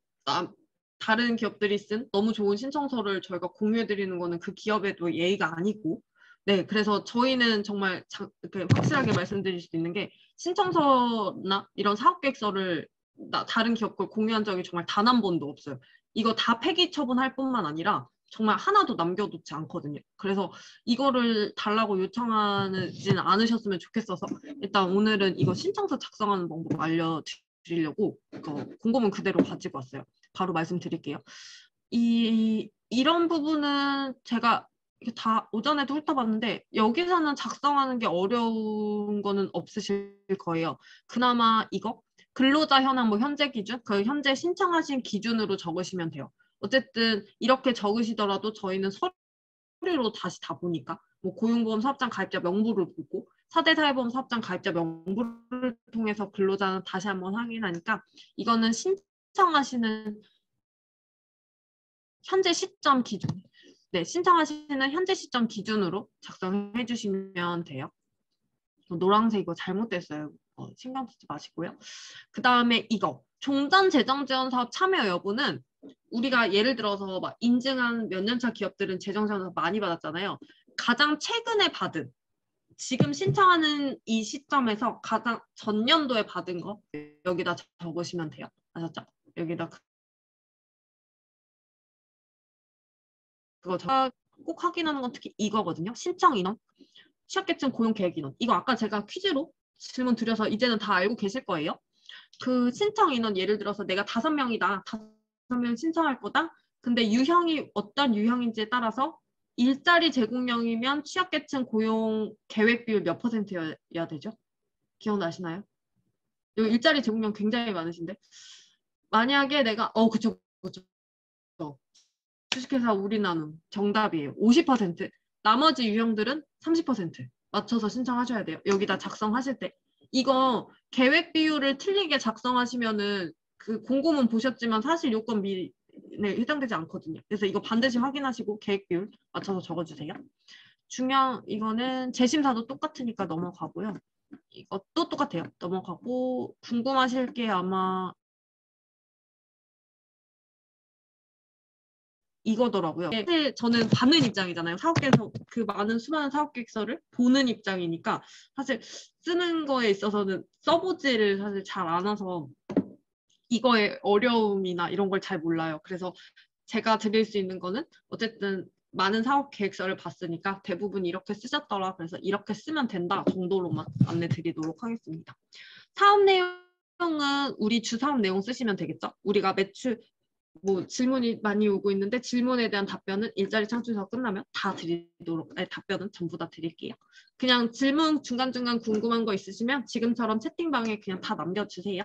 다른 기업들이 쓴 너무 좋은 신청서를 저희가 공유해드리는 거는 그 기업에도 예의가 아니고 네, 그래서 저희는 정말 이렇게 확실하게 말씀드릴 수 있는 게 신청서나 이런 사업계획서를 다른 기업 걸 공유한 적이 정말 단 한 번도 없어요. 이거 다 폐기 처분할 뿐만 아니라 정말 하나도 남겨놓지 않거든요. 그래서 이거를 달라고 요청하지는 않으셨으면 좋겠어서 일단 오늘은 이거 신청서 작성하는 방법 알려드리려고 공고문 그대로 가지고 왔어요. 바로 말씀드릴게요. 이런 부분은 제가 다 오전에도 훑어봤는데 여기서는 작성하는 게 어려운 거는 없으실 거예요. 그나마 이거 근로자 현황 뭐 현재 기준 그 현재 신청하신 기준으로 적으시면 돼요. 어쨌든 이렇게 적으시더라도 저희는 서류로 다시 다 보니까 뭐 고용보험 사업장 가입자 명부를 보고 4대 사회보험 사업장 가입자 명부를 통해서 근로자는 다시 한번 확인하니까 이거는 신청하시는 현재 시점 기준 네, 신청하시는 현재 시점 기준으로 작성해 주시면 돼요. 노란색 이거 잘못됐어요. 신경 쓰지 마시고요. 그 다음에 이거 종전 재정 지원 사업 참여 여부는 우리가 예를 들어서 막 인증한 몇 년차 기업들은 재정 지원 많이 받았잖아요. 가장 최근에 받은 지금 신청하는 이 시점에서 가장 전년도에 받은 거 여기다 적으시면 돼요. 아셨죠? 여기다 그거 꼭 확인하는 건 특히 이거거든요. 신청 인원, 취약계층 고용 계획 인원. 이거 아까 제가 퀴즈로 질문 드려서 이제는 다 알고 계실 거예요. 그 신청 인원 예를 들어서 내가 5명이다. 5명 신청할 거다. 근데 유형이 어떤 유형인지에 따라서 일자리 제공명이면 취약계층 고용 계획 비율 몇 %여야 되죠? 기억나시나요? 여기 일자리 제공명 굉장히 많으신데 만약에 내가 그쵸. 주식회사 우리나눔 정답이에요. 50%. 나머지 유형들은 30% 맞춰서 신청하셔야 돼요. 여기다 작성하실 때. 이거 계획 비율을 틀리게 작성하시면은 그 공고문 보셨지만 사실 요건 미에 해당되지 않거든요. 그래서 이거 반드시 확인하시고 계획 비율 맞춰서 적어주세요. 중요한 이거는 재심사도 똑같으니까 넘어가고요. 이것도 똑같아요. 넘어가고 궁금하실 게 아마 이거더라고요. 사실 저는 받는 입장이잖아요. 사업계획서 그 많은 수많은 사업계획서를 보는 입장이니까 사실 쓰는 거에 있어서는 써보지를 사실 잘 안 해서 이거의 어려움이나 이런 걸 잘 몰라요. 그래서 제가 드릴 수 있는 거는 어쨌든 많은 사업 계획서를 봤으니까 대부분 이렇게 쓰셨더라. 그래서 이렇게 쓰면 된다 정도로만 안내 드리도록 하겠습니다. 사업 내용은 우리 주사업 내용 쓰시면 되겠죠. 우리가 매출 뭐 질문이 많이 오고 있는데 질문에 대한 답변은 일자리 창출사업 끝나면 다 드리도록, 아니, 답변은 전부 다 드릴게요. 그냥 질문 중간중간 궁금한 거 있으시면 지금처럼 채팅방에 그냥 다 남겨주세요.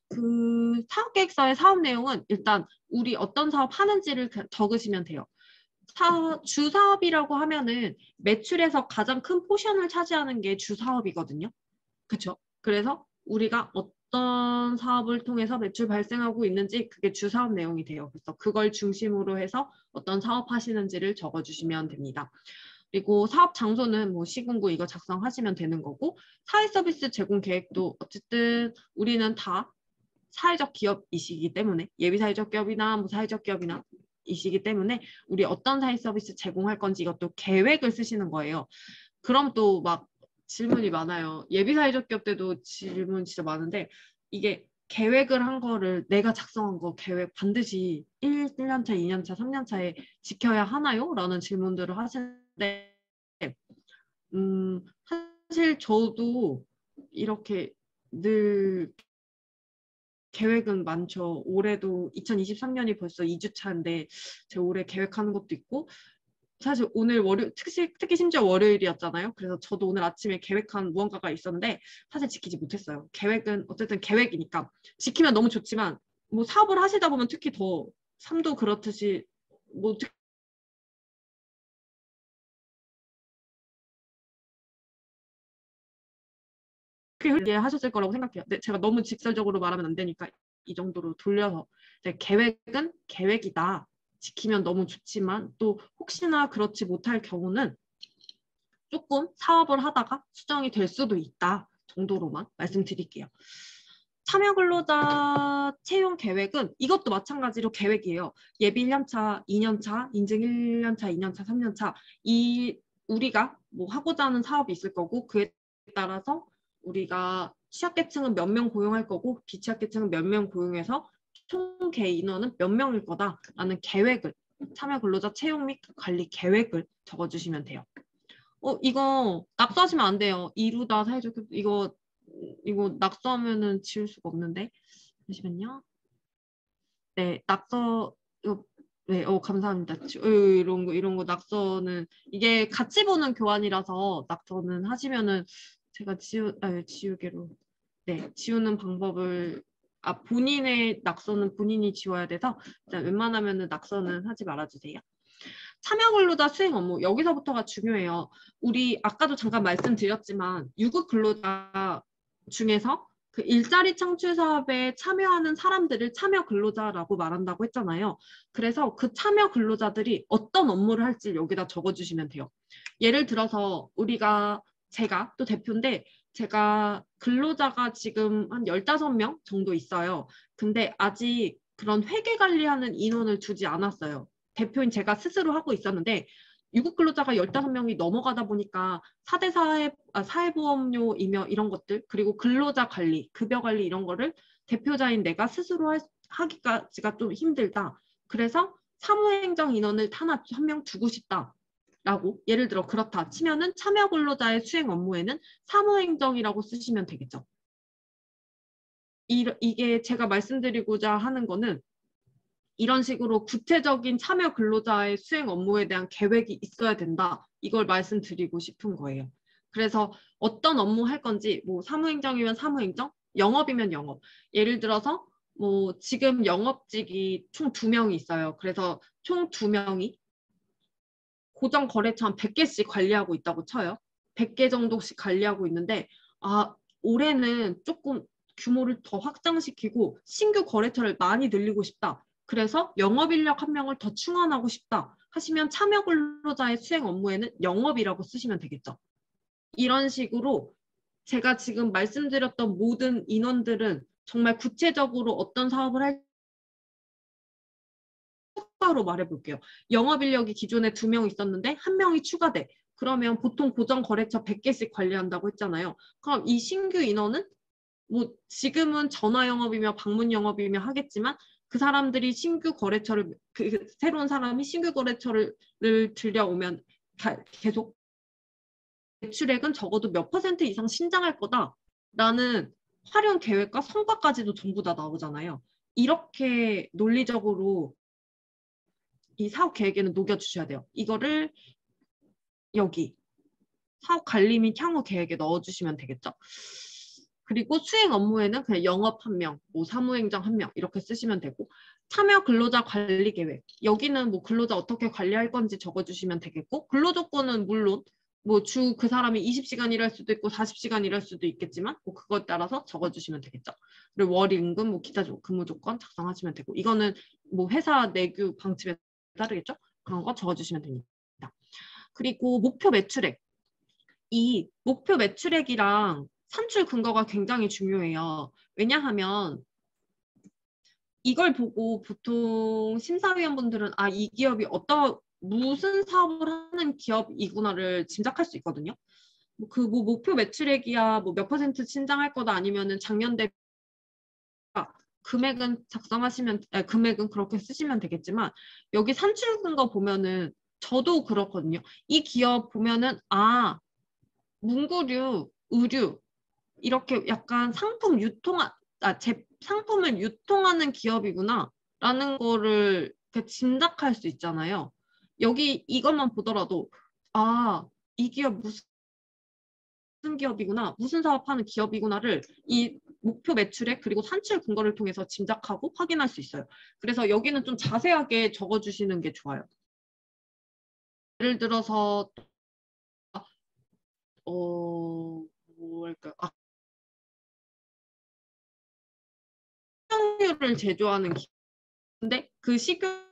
그 사업계획서의 사업 내용은 일단 우리 어떤 사업 하는지를 적으시면 돼요. 주사업이라고 하면은 매출에서 가장 큰 포션을 차지하는 게 주사업이거든요. 그렇죠? 그래서 우리가 어떤 사업을 통해서 매출 발생하고 있는지 그게 주사업 내용이 돼요. 그래서 그걸 중심으로 해서 어떤 사업 하시는지를 적어주시면 됩니다. 그리고 사업 장소는 뭐 시군구 이거 작성하시면 되는 거고, 사회 서비스 제공 계획도 어쨌든 우리는 다 사회적 기업이시기 때문에, 예비 사회적 기업이나 뭐 사회적 기업이나 이시기 때문에 우리 어떤 사회 서비스 제공할 건지 이것도 계획을 쓰시는 거예요. 그럼 또 막 질문이 많아요. 예비 사회적 기업 때도 질문 진짜 많은데, 이게 계획을 한 거를 내가 작성한 거 계획 반드시 1년차, 2년차, 3년차에 지켜야 하나요? 라는 질문들을 하시는데 사실 저도 이렇게 늘 계획은 많죠. 올해도 2023년이 벌써 2주차인데 제가 올해 계획하는 것도 있고, 사실 오늘 특히 심지어 월요일이었잖아요. 그래서 저도 오늘 아침에 계획한 무언가가 있었는데 사실 지키지 못했어요. 계획은 어쨌든 계획이니까 지키면 너무 좋지만 뭐 사업을 하시다 보면 특히 더 삶도 그렇듯이 뭐 그렇게 하셨을 거라고 생각해요. 근데 제가 너무 직설적으로 말하면 안 되니까 이 정도로 돌려서 계획은 계획이다. 지키면 너무 좋지만 또 혹시나 그렇지 못할 경우는 조금 사업을 하다가 수정이 될 수도 있다 정도로만 말씀드릴게요. 참여 근로자 채용 계획은 이것도 마찬가지로 계획이에요. 예비 1년차, 2년차, 인증 1년차, 2년차, 3년차 우리가 뭐 하고자 하는 사업이 있을 거고 그에 따라서 우리가 취약계층은 몇 명 고용할 거고 비취약계층은 몇 명 고용해서 총 개 인원은 몇 명일 거다라는 계획을, 참여 근로자 채용 및 관리 계획을 적어주시면 돼요. 이거 낙서하시면 안 돼요. 이루다 사회적 이거 낙서하면은 지울 수가 없는데. 잠시만요. 네, 낙서 이거 네, 감사합니다. 이런 거 낙서는 이게 같이 보는 교환이라서 낙서는 하시면은 제가 지우개로 지우는 방법을 본인의 낙서는 본인이 지워야 돼서 일단 웬만하면은 낙서는 하지 말아주세요. 참여 근로자 수행 업무 여기서부터가 중요해요. 우리 아까도 잠깐 말씀드렸지만 유급 근로자 중에서 그 일자리 창출 사업에 참여하는 사람들을 참여 근로자라고 말한다고 했잖아요. 그래서 그 참여 근로자들이 어떤 업무를 할지 여기다 적어주시면 돼요. 예를 들어서 제가 또 대표인데 제가 근로자가 지금 한 15명 정도 있어요. 근데 아직 그런 회계 관리하는 인원을 두지 않았어요. 대표인 제가 스스로 하고 있었는데 유급 근로자가 15명이 넘어가다 보니까 4대 사회보험료이며 이런 것들 그리고 근로자 관리, 급여 관리 이런 거를 대표자인 내가 스스로 하기까지가 좀 힘들다. 그래서 사무행정 인원을 하나 한 명 두고 싶다. 라고 예를 들어 그렇다 치면은 참여 근로자의 수행 업무에는 사무행정이라고 쓰시면 되겠죠. 이게 제가 말씀드리고자 하는 거는 이런 식으로 구체적인 참여 근로자의 수행 업무에 대한 계획이 있어야 된다. 이걸 말씀드리고 싶은 거예요. 그래서 어떤 업무 할 건지 뭐 사무행정이면 사무행정, 영업이면 영업. 예를 들어서 뭐 지금 영업직이 총 2명이 있어요. 그래서 총 2명이 고정 거래처 한 100개씩 관리하고 있다고 쳐요. 100개 정도씩 관리하고 있는데 올해는 조금 규모를 더 확장시키고 신규 거래처를 많이 늘리고 싶다. 그래서 영업인력 한 명을 더 충원하고 싶다 하시면 참여 근로자의 수행 업무에는 영업이라고 쓰시면 되겠죠. 이런 식으로 제가 지금 말씀드렸던 모든 인원들은 정말 구체적으로 어떤 사업을 할 추가로 말해볼게요. 영업인력이 기존에 2명 있었는데 1명이 추가돼. 그러면 보통 고정 거래처 100개씩 관리한다고 했잖아요. 그럼 이 신규 인원은 뭐 지금은 전화 영업이며 방문 영업이며 하겠지만 그 사람들이 신규 거래처를 그 새로운 사람이 신규 거래처를 들여오면 계속 매출액은 적어도 몇 퍼센트 이상 신장할 거다라는 활용 계획과 성과까지도 전부 다 나오잖아요. 이렇게 논리적으로 이 사업 계획에는 녹여주셔야 돼요. 이거를 여기 사업 관리 및 향후 계획에 넣어주시면 되겠죠. 그리고 수행 업무에는 그냥 영업 1명, 뭐 사무행정 1명 이렇게 쓰시면 되고 참여 근로자 관리 계획 여기는 뭐 근로자 어떻게 관리할 건지 적어주시면 되겠고 근로조건은 물론 뭐 주 그 사람이 20시간 일할 수도 있고 40시간 일할 수도 있겠지만 뭐 그것 따라서 적어주시면 되겠죠. 그리고 월 임금, 뭐 기타 근무 조건 작성하시면 되고 이거는 뭐 회사 내규 방침에 따르겠죠. 그런 거 적어주시면 됩니다. 그리고 목표 매출액 이 목표 매출액이랑 산출 근거가 굉장히 중요해요. 왜냐하면 이걸 보고 보통 심사위원분들은 아, 이 기업이 무슨 사업을 하는 기업이구나를 짐작할 수 있거든요. 뭐 목표 매출액이야 뭐 몇 퍼센트 신장할 거다 아니면은 작년 대비 금액은 금액은 그렇게 쓰시면 되겠지만 여기 산출 근거 보면은 저도 그렇거든요. 이 기업 보면은 아 문구류, 의류 이렇게 약간 상품을 유통하는 기업이구나 라는 거를 짐작할 수 있잖아요. 여기 이것만 보더라도 아, 이 기업 무슨 기업이구나, 무슨 사업하는 기업이구나를 이 목표 매출액 그리고 산출 근거를 통해서 짐작하고 확인할 수 있어요. 그래서 여기는 좀 자세하게 적어주시는 게 좋아요. 예를 들어서 뭐랄까 식용유를 제조하는 기업인데 그 식용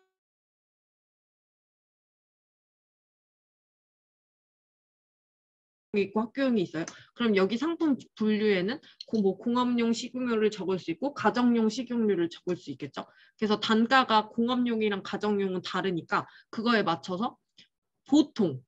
있고 학교용이 있어요. 그럼 여기 상품 분류에는 뭐 공업용 식용유를 적을 수 있고 가정용 식용유를 적을 수 있겠죠. 그래서 단가가 공업용이랑 가정용은 다르니까 그거에 맞춰서 보통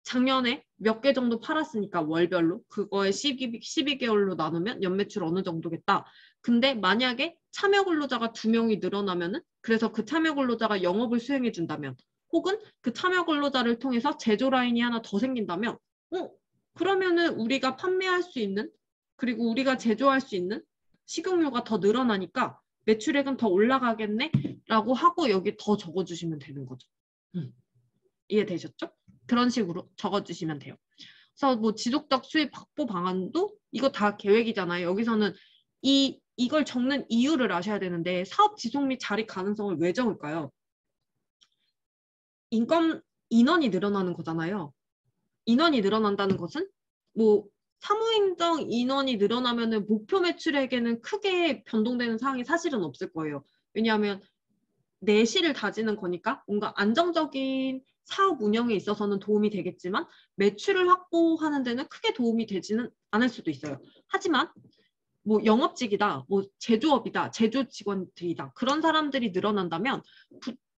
작년에 몇 개 정도 팔았으니까 월별로 그거에 12개월로 나누면 연매출 어느 정도겠다. 근데 만약에 참여 근로자가 2명이 늘어나면은 그래서 그 참여 근로자가 영업을 수행해 준다면 혹은 그 참여 근로자를 통해서 제조 라인이 하나 더 생긴다면 그러면은 우리가 판매할 수 있는 그리고 우리가 제조할 수 있는 식용유가 더 늘어나니까 매출액은 더 올라가겠네 라고 하고 여기 더 적어주시면 되는 거죠. 이해되셨죠? 그런 식으로 적어주시면 돼요. 그래서 뭐 지속적 수입 확보 방안도 이거 다 계획이잖아요. 여기서는 이걸 적는 이유를 아셔야 되는데 사업 지속 및 자리 가능성을 왜 적을까요? 인원이 늘어나는 거잖아요. 인원이 늘어난다는 것은 뭐 사무행정 인원이 늘어나면은 목표 매출액에는 크게 변동되는 사항이 사실은 없을 거예요. 왜냐하면 내실을 다지는 거니까 뭔가 안정적인 사업 운영에 있어서는 도움이 되겠지만 매출을 확보하는 데는 크게 도움이 되지는 않을 수도 있어요. 하지만 뭐 영업직이다, 뭐 제조업이다, 제조 직원들이다 그런 사람들이 늘어난다면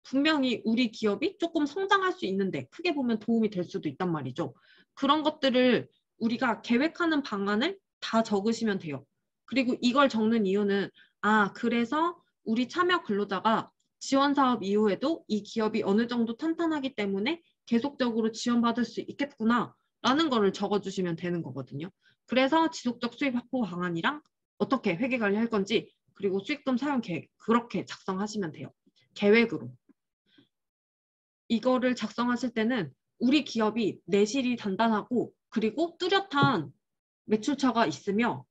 분명히 우리 기업이 조금 성장할 수 있는데 크게 보면 도움이 될 수도 있단 말이죠. 그런 것들을 우리가 계획하는 방안을 다 적으시면 돼요. 그리고 이걸 적는 이유는 그래서 우리 참여 근로자가 지원 사업 이후에도 이 기업이 어느 정도 탄탄하기 때문에 계속적으로 지원받을 수 있겠구나 라는 거를 적어주시면 되는 거거든요. 그래서 지속적 수입 확보 방안이랑 어떻게 회계 관리할 건지 그리고 수익금 사용 계획 그렇게 작성하시면 돼요. 계획으로. 이거를 작성하실 때는 우리 기업이 내실이 단단하고 그리고 뚜렷한 매출처가 있으며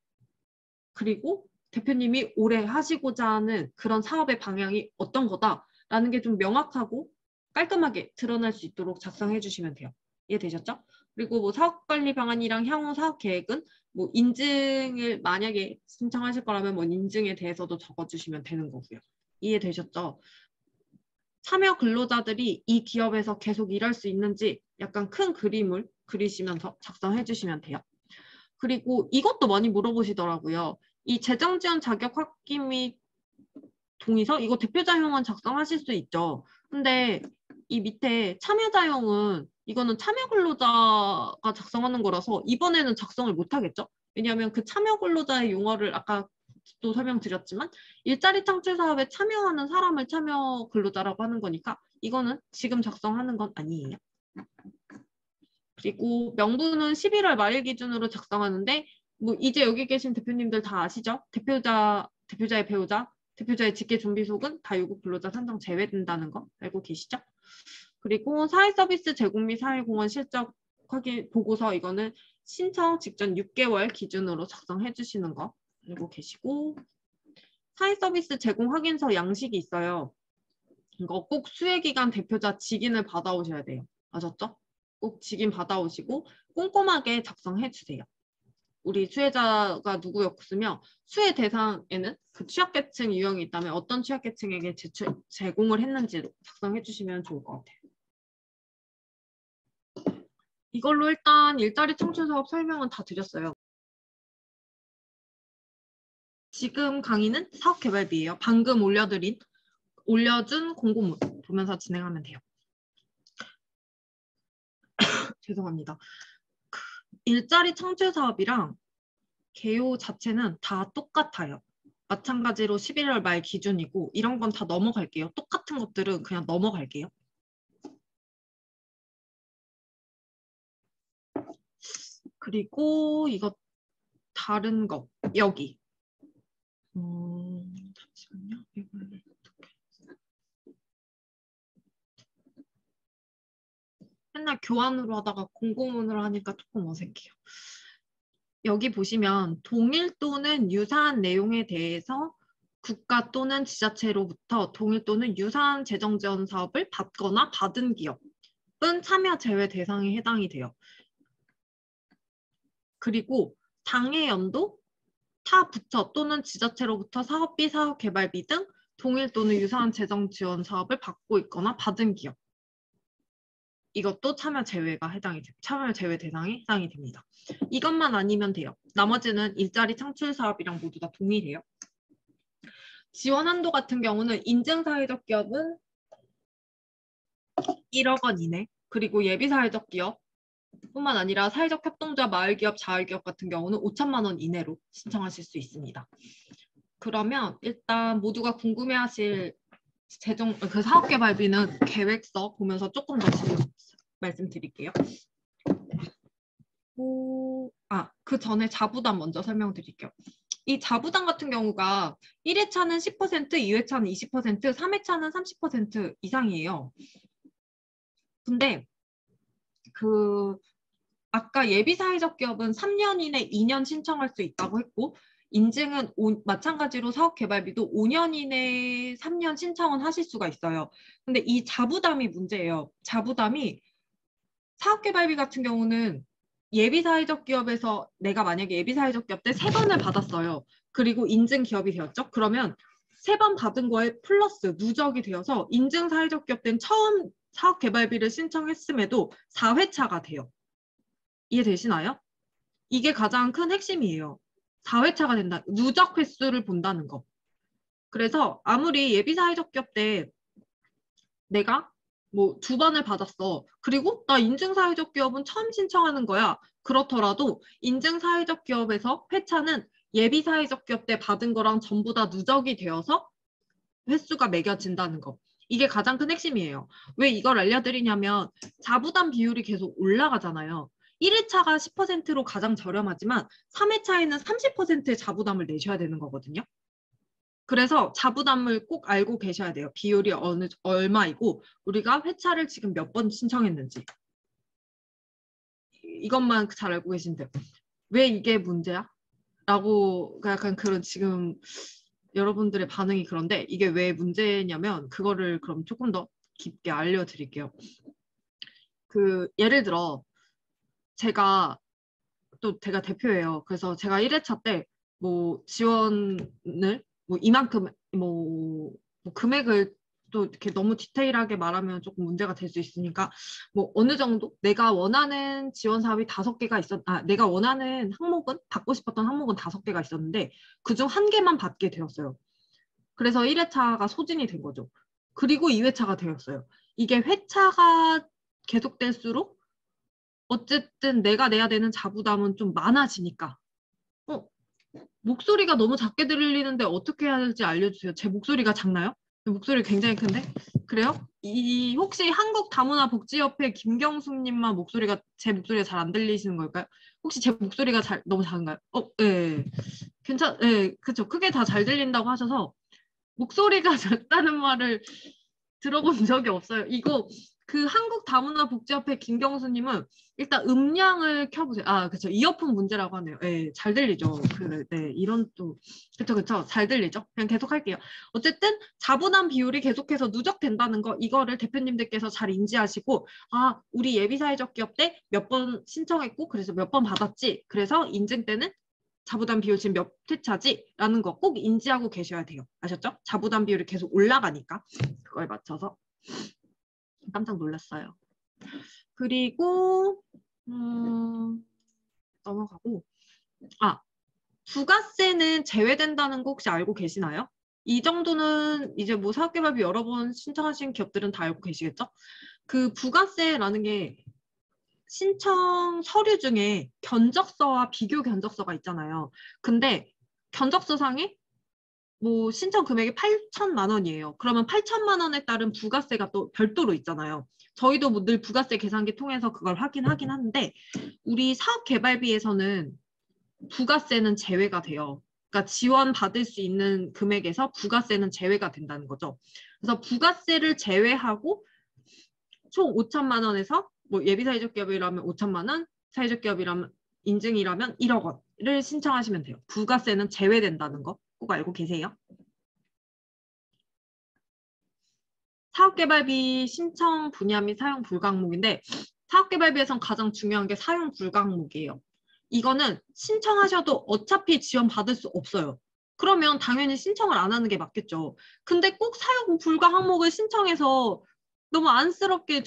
그리고 대표님이 올해 하시고자 하는 그런 사업의 방향이 어떤 거다라는 게 좀 명확하고 깔끔하게 드러날 수 있도록 작성해 주시면 돼요. 이해되셨죠? 그리고 뭐 사업관리 방안이랑 향후 사업 계획은 뭐 인증을 만약에 신청하실 거라면 뭐 인증에 대해서도 적어주시면 되는 거고요. 이해되셨죠? 참여 근로자들이 이 기업에서 계속 일할 수 있는지 약간 큰 그림을 그리시면서 작성해 주시면 돼요. 그리고 이것도 많이 물어보시더라고요. 이 재정지원 자격 확인 및 동의서 이거 대표자용은 작성하실 수 있죠. 근데 이 밑에 참여자용은 이거는 참여 근로자가 작성하는 거라서 이번에는 작성을 못 하겠죠. 왜냐하면 그 참여 근로자의 용어를 아까 또 설명드렸지만 일자리 창출 사업에 참여하는 사람을 참여 근로자라고 하는 거니까 이거는 지금 작성하는 건 아니에요. 그리고 명부는 11월 말일 기준으로 작성하는데 뭐 이제 여기 계신 대표님들 다 아시죠? 대표자의 배우자, 대표자의 직계 준비속은 다 유급 근로자 산정 제외된다는 거 알고 계시죠? 그리고 사회서비스 제공 및 사회공헌 실적 확인 보고서 이거는 신청 직전 6개월 기준으로 작성해 주시는 거 알고 계시고 사회서비스 제공 확인서 양식이 있어요. 이거 꼭 수혜기간 대표자 직인을 받아오셔야 돼요. 아셨죠? 꼭 직인 받아오시고 꼼꼼하게 작성해 주세요. 우리 수혜자가 누구였으며 수혜 대상에는 그 취약계층 유형이 있다면 어떤 취약계층에게 제공을 했는지 작성해 주시면 좋을 것 같아요. 이걸로 일단 일자리 창출 사업 설명은 다 드렸어요. 지금 강의는 사업개발비예요. 방금 올려준 공고문 보면서 진행하면 돼요. 죄송합니다. 일자리 창출 사업이랑 개요 자체는 다 똑같아요. 마찬가지로 11월 말 기준이고 이런 건 다 넘어갈게요. 똑같은 것들은 그냥 넘어갈게요. 그리고 이거 다른 거 여기 잠시만요. 이걸 맨날 교환으로 하다가 공고문으로 하니까 조금 어색해요. 여기 보시면 동일 또는 유사한 내용에 대해서 국가 또는 지자체로부터 동일 또는 유사한 재정 지원 사업을 받거나 받은 기업은 참여 제외 대상에 해당이 돼요. 그리고 당해 연도 타 부처 또는 지자체로부터 사업비, 사업개발비 등 동일 또는 유사한 재정 지원 사업을 받고 있거나 받은 기업. 이것도 참여 제외 대상에 해당이 됩니다. 이것만 아니면 돼요. 나머지는 일자리 창출 사업이랑 모두 다 동일해요. 지원 한도 같은 경우는 인증사회적 기업은 1억 원 이내, 그리고 예비사회적 기업 뿐만 아니라 사회적 협동조합, 마을기업, 자활기업 같은 경우는 5천만 원 이내로 신청하실 수 있습니다. 그러면 일단 모두가 궁금해하실 그 사업개발비는 계획서 보면서 조금 더 말씀드릴게요. 그 전에 자부담 먼저 설명드릴게요. 이 자부담 같은 경우가 1회차는 10%, 2회차는 20%, 3회차는 30% 이상이에요. 근데 아까 예비사회적 기업은 3년 이내 2년 신청할 수 있다고 했고 인증은 마찬가지로 사업개발비도 5년 이내 3년 신청은 하실 수가 있어요. 근데 이 자부담이 문제예요. 자부담이 사업개발비 같은 경우는 예비사회적 기업에서 내가 만약에 예비사회적 기업 때 3번을 받았어요. 그리고 인증 기업이 되었죠. 그러면 3번 받은 거에 플러스 누적이 되어서 인증사회적 기업 때는 처음 사업개발비를 신청했음에도 4회차가 돼요. 이해되시나요? 이게 가장 큰 핵심이에요. 4회차가 된다. 누적 횟수를 본다는 거. 그래서 아무리 예비사회적 기업 때 내가 뭐 2번을 받았어. 그리고 나 인증사회적 기업은 처음 신청하는 거야. 그렇더라도 인증사회적 기업에서 회차는 예비사회적 기업 때 받은 거랑 전부 다 누적이 되어서 횟수가 매겨진다는 거. 이게 가장 큰 핵심이에요. 왜 이걸 알려드리냐면 자부담 비율이 계속 올라가잖아요. 1회차가 10%로 가장 저렴하지만 3회차에는 30%의 자부담을 내셔야 되는 거거든요. 그래서 자부담을 꼭 알고 계셔야 돼요. 비율이 얼마이고 우리가 회차를 지금 몇 번 신청했는지. 이것만 잘 알고 계시면 돼요. 왜 이게 문제야? 라고 약간 그런 지금 여러분들의 반응이 그런데 이게 왜 문제냐면 그거를 그럼 조금 더 깊게 알려드릴게요. 예를 들어 제가 대표예요. 그래서 제가 1회차 때 뭐 지원을 뭐 이만큼 금액을 또 이렇게 너무 디테일하게 말하면 조금 문제가 될 수 있으니까 뭐 어느 정도 내가 원하는 지원 사업이 5개가 내가 원하는 항목은 받고 싶었던 항목은 5개가 있었는데 그중 1개만 받게 되었어요. 그래서 1회차가 소진이 된 거죠. 그리고 2회차가 되었어요. 이게 회차가 계속될수록 어쨌든 내가 내야 되는 자부담은 좀 많아지니까 목소리가 너무 작게 들리는데 어떻게 해야 할지 알려주세요. 제 목소리가 작나요? 목소리 굉장히 큰데? 그래요? 혹시 한국다문화복지협회 김경숙님만 제 목소리가 잘 안 들리시는 걸까요? 혹시 제 목소리가 너무 작은가요? 예. 그쵸. 크게 다 잘 들린다고 하셔서 목소리가 작다는 말을 들어본 적이 없어요. 이거 한국다문화복지협회 김경수님은 일단 음량을 켜보세요. 아, 그쵸. 이어폰 문제라고 하네요. 예, 잘 들리죠. 네, 이런 또, 그쵸. 잘 들리죠. 그냥 계속 할게요. 어쨌든 자부담 비율이 계속해서 누적된다는 거, 이거를 대표님들께서 잘 인지하시고, 아, 우리 예비사회적 기업 때 몇 번 신청했고, 그래서 몇 번 받았지. 그래서 인증 때는 자부담 비율 지금 몇 회차지? 라는 거 꼭 인지하고 계셔야 돼요. 아셨죠? 자부담 비율이 계속 올라가니까. 그거에 맞춰서. 깜짝 놀랐어요. 그리고 넘어가고 부가세는 제외된다는 거 혹시 알고 계시나요? 이 정도는 이제 뭐 사업개발비 여러 번 신청하신 기업들은 다 알고 계시겠죠? 그 부가세라는 게 신청 서류 중에 견적서와 비교 견적서가 있잖아요. 근데 견적서상에 뭐 신청 금액이 8천만 원이에요. 그러면 8천만 원에 따른 부가세가 또 별도로 있잖아요. 저희도 뭐 늘 부가세 계산기 통해서 그걸 확인하긴 하는데 우리 사업개발비에서는 부가세는 제외가 돼요. 그러니까 지원받을 수 있는 금액에서 부가세는 제외가 된다는 거죠. 그래서 부가세를 제외하고 총 5천만 원에서 뭐 예비사회적 기업이라면 5천만 원, 사회적 기업이라면 인증이라면 1억 원을 신청하시면 돼요. 부가세는 제외된다는 거 꼭 알고 계세요. 사업개발비 신청 분야 및 사용 불가 항목인데 사업개발비에선 가장 중요한 게 사용 불가 항목이에요. 이거는 신청하셔도 어차피 지원받을 수 없어요. 그러면 당연히 신청을 안 하는 게 맞겠죠. 근데 꼭 사용 불가 항목을 신청해서 너무 안쓰럽게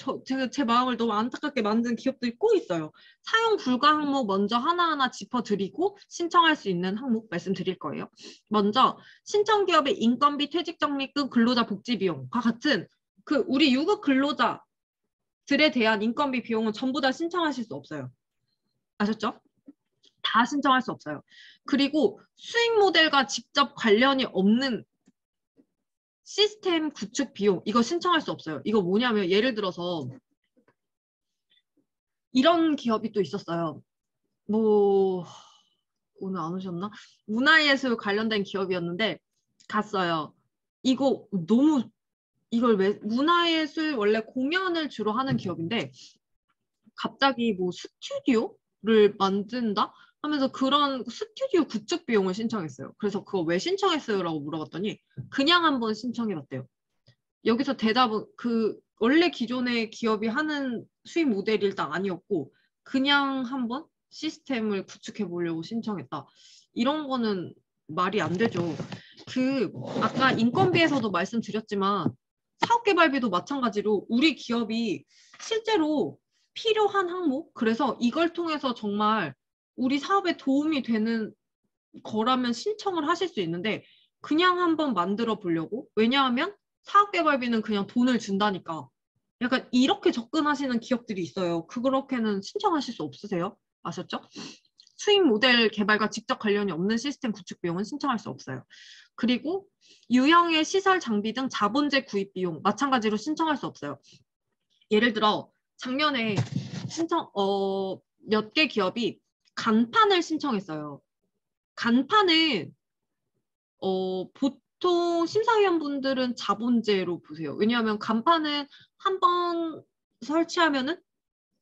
제 마음을 너무 안타깝게 만든 기업들이 꼭 있어요. 사용 불가 항목 먼저 하나하나 짚어드리고 신청할 수 있는 항목 말씀드릴 거예요. 먼저 신청기업의 인건비, 퇴직정리금, 근로자 복지비용과 같은 우리 유급 근로자들에 대한 인건비 비용은 전부 다 신청하실 수 없어요. 아셨죠? 다 신청할 수 없어요. 그리고 수익 모델과 직접 관련이 없는 시스템 구축 비용 이거 신청할 수 없어요. 이거 뭐냐면 예를 들어서 이런 기업이 또 있었어요. 뭐 오늘 안 오셨나? 문화예술 관련된 기업이었는데 갔어요. 이걸 왜 문화예술 원래 공연을 주로 하는 기업인데 갑자기 뭐 스튜디오를 만든다 하면서 그런 스튜디오 구축 비용을 신청했어요. 그래서 그거 왜 신청했어요? 라고 물어봤더니 그냥 한번 신청해봤대요. 여기서 대답은 원래 기존의 기업이 하는 수익 모델이 일단 아니었고 그냥 한번 시스템을 구축해 보려고 신청했다. 이런 거는 말이 안 되죠. 아까 인건비에서도 말씀드렸지만 사업개발비도 마찬가지로 우리 기업이 실제로 필요한 항목 그래서 이걸 통해서 정말 우리 사업에 도움이 되는 거라면 신청을 하실 수 있는데 그냥 한번 만들어 보려고 왜냐하면 사업개발비는 그냥 돈을 준다니까 약간 이렇게 접근하시는 기업들이 있어요. 그렇게는 신청하실 수 없으세요? 아셨죠? 수익 모델 개발과 직접 관련이 없는 시스템 구축 비용은 신청할 수 없어요. 그리고 유형의 시설 장비 등 자본재 구입 비용 마찬가지로 신청할 수 없어요. 예를 들어 작년에 몇 개 기업이 간판을 신청했어요. 간판은 보통 심사위원분들은 자본재로 보세요. 왜냐하면 간판은 한 번 설치하면은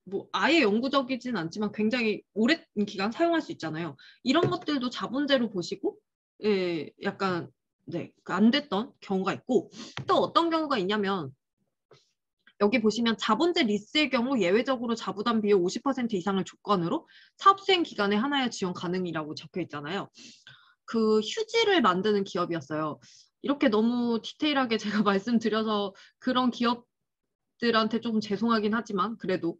뭐 아예 영구적이진 않지만 굉장히 오랜 기간 사용할 수 있잖아요. 이런 것들도 자본재로 보시고 예, 약간 안 됐던 경우가 있고 또 어떤 경우가 있냐면 여기 보시면 자본재 리스의 경우 예외적으로 자부담 비율 50% 이상을 조건으로 사업 수행 기간에 하나의 지원 가능이라고 적혀 있잖아요. 휴지를 만드는 기업이었어요. 이렇게 너무 디테일하게 제가 말씀드려서 그런 기업들한테 조금 죄송하긴 하지만 그래도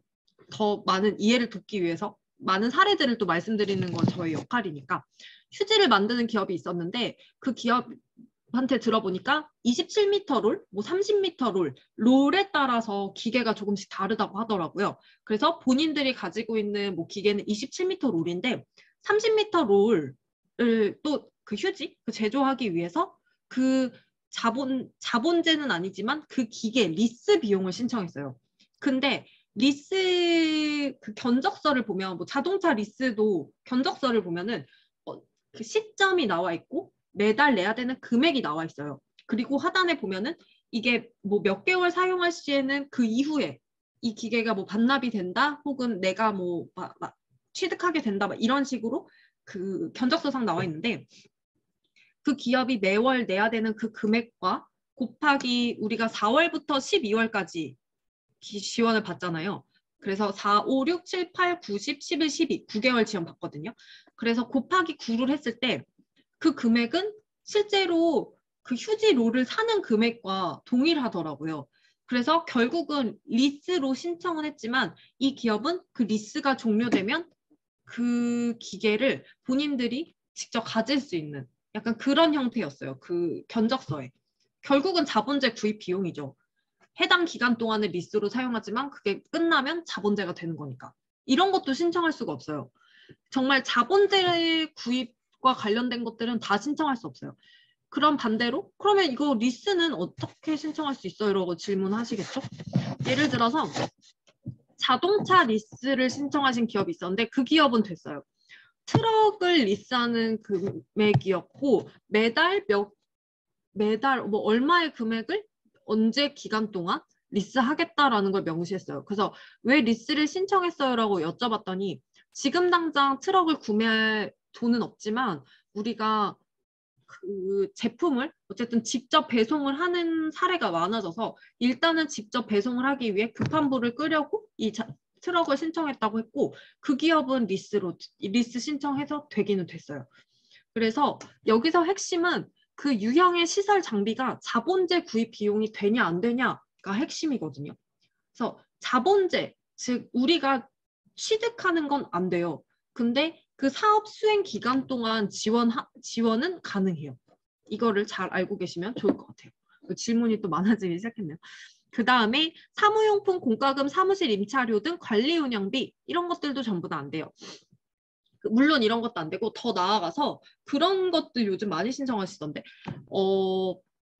더 많은 이해를 돕기 위해서 많은 사례들을 또 말씀드리는 건 저의 역할이니까 휴지를 만드는 기업이 있었는데 그 기업한테 들어보니까 27m 롤, 뭐 30m 롤에 따라서 기계가 조금씩 다르다고 하더라고요. 그래서 본인들이 가지고 있는 뭐 기계는 27m 롤인데 30m 롤 또 그 휴지 그 제조하기 위해서 그 자본재는 아니지만 그 기계 리스 비용을 신청했어요. 근데 리스 그 견적서를 보면 뭐 자동차 리스도 견적서를 보면은 그 시점이 나와 있고 매달 내야 되는 금액이 나와 있어요. 그리고 하단에 보면은 이게 뭐 몇 개월 사용할 시에는 그 이후에 이 기계가 뭐 반납이 된다 혹은 내가 뭐 취득하게 된다 이런 식으로 그 견적서상 나와 있는데 그 기업이 매월 내야 되는 그 금액과 곱하기 우리가 4월부터 12월까지 지원을 받잖아요. 그래서 4, 5, 6, 7, 8, 9, 10, 11, 12 9개월 지원 받거든요. 그래서 곱하기 9를 했을 때 그 금액은 실제로 그 휴지롤을 사는 금액과 동일하더라고요. 그래서 결국은 리스로 신청을 했지만 이 기업은 그 리스가 종료되면 그 기계를 본인들이 직접 가질 수 있는 약간 그런 형태였어요. 그 견적서에. 결국은 자본재 구입 비용이죠. 해당 기간 동안을 리스로 사용하지만 그게 끝나면 자본재가 되는 거니까. 이런 것도 신청할 수가 없어요. 정말 자본재 구입과 관련된 것들은 다 신청할 수 없어요. 그럼 반대로 그러면 이거 리스는 어떻게 신청할 수 있어요? 이러고 질문하시겠죠? 예를 들어서 자동차 리스를 신청하신 기업이 있었는데 그 기업은 됐어요. 트럭을 리스하는 금액이었고 매달 뭐 얼마의 금액을 언제 기간 동안 리스하겠다라는 걸 명시했어요. 그래서 왜 리스를 신청했어요라고 여쭤봤더니 지금 당장 트럭을 구매할 돈은 없지만 우리가 그 제품을 어쨌든 직접 배송을 하는 사례가 많아져서 일단은 직접 배송을 하기 위해 급한 불을 끄려고 이 트럭을 신청했다고 했고 그 기업은 리스 신청해서 되기는 됐어요. 그래서 여기서 핵심은 그 유형의 시설 장비가 자본재 구입 비용이 되냐 안 되냐가 핵심이거든요. 그래서 자본재, 즉 우리가 취득하는 건 안 돼요. 근데 그 사업 수행 기간 동안 지원은 가능해요. 이거를 잘 알고 계시면 좋을 것 같아요. 질문이 또 많아지기 시작했네요. 그 다음에 사무용품, 공과금, 사무실 임차료 등 관리 운영비 이런 것들도 전부 다 안 돼요. 물론 이런 것도 안 되고 더 나아가서 그런 것들 요즘 많이 신청하시던데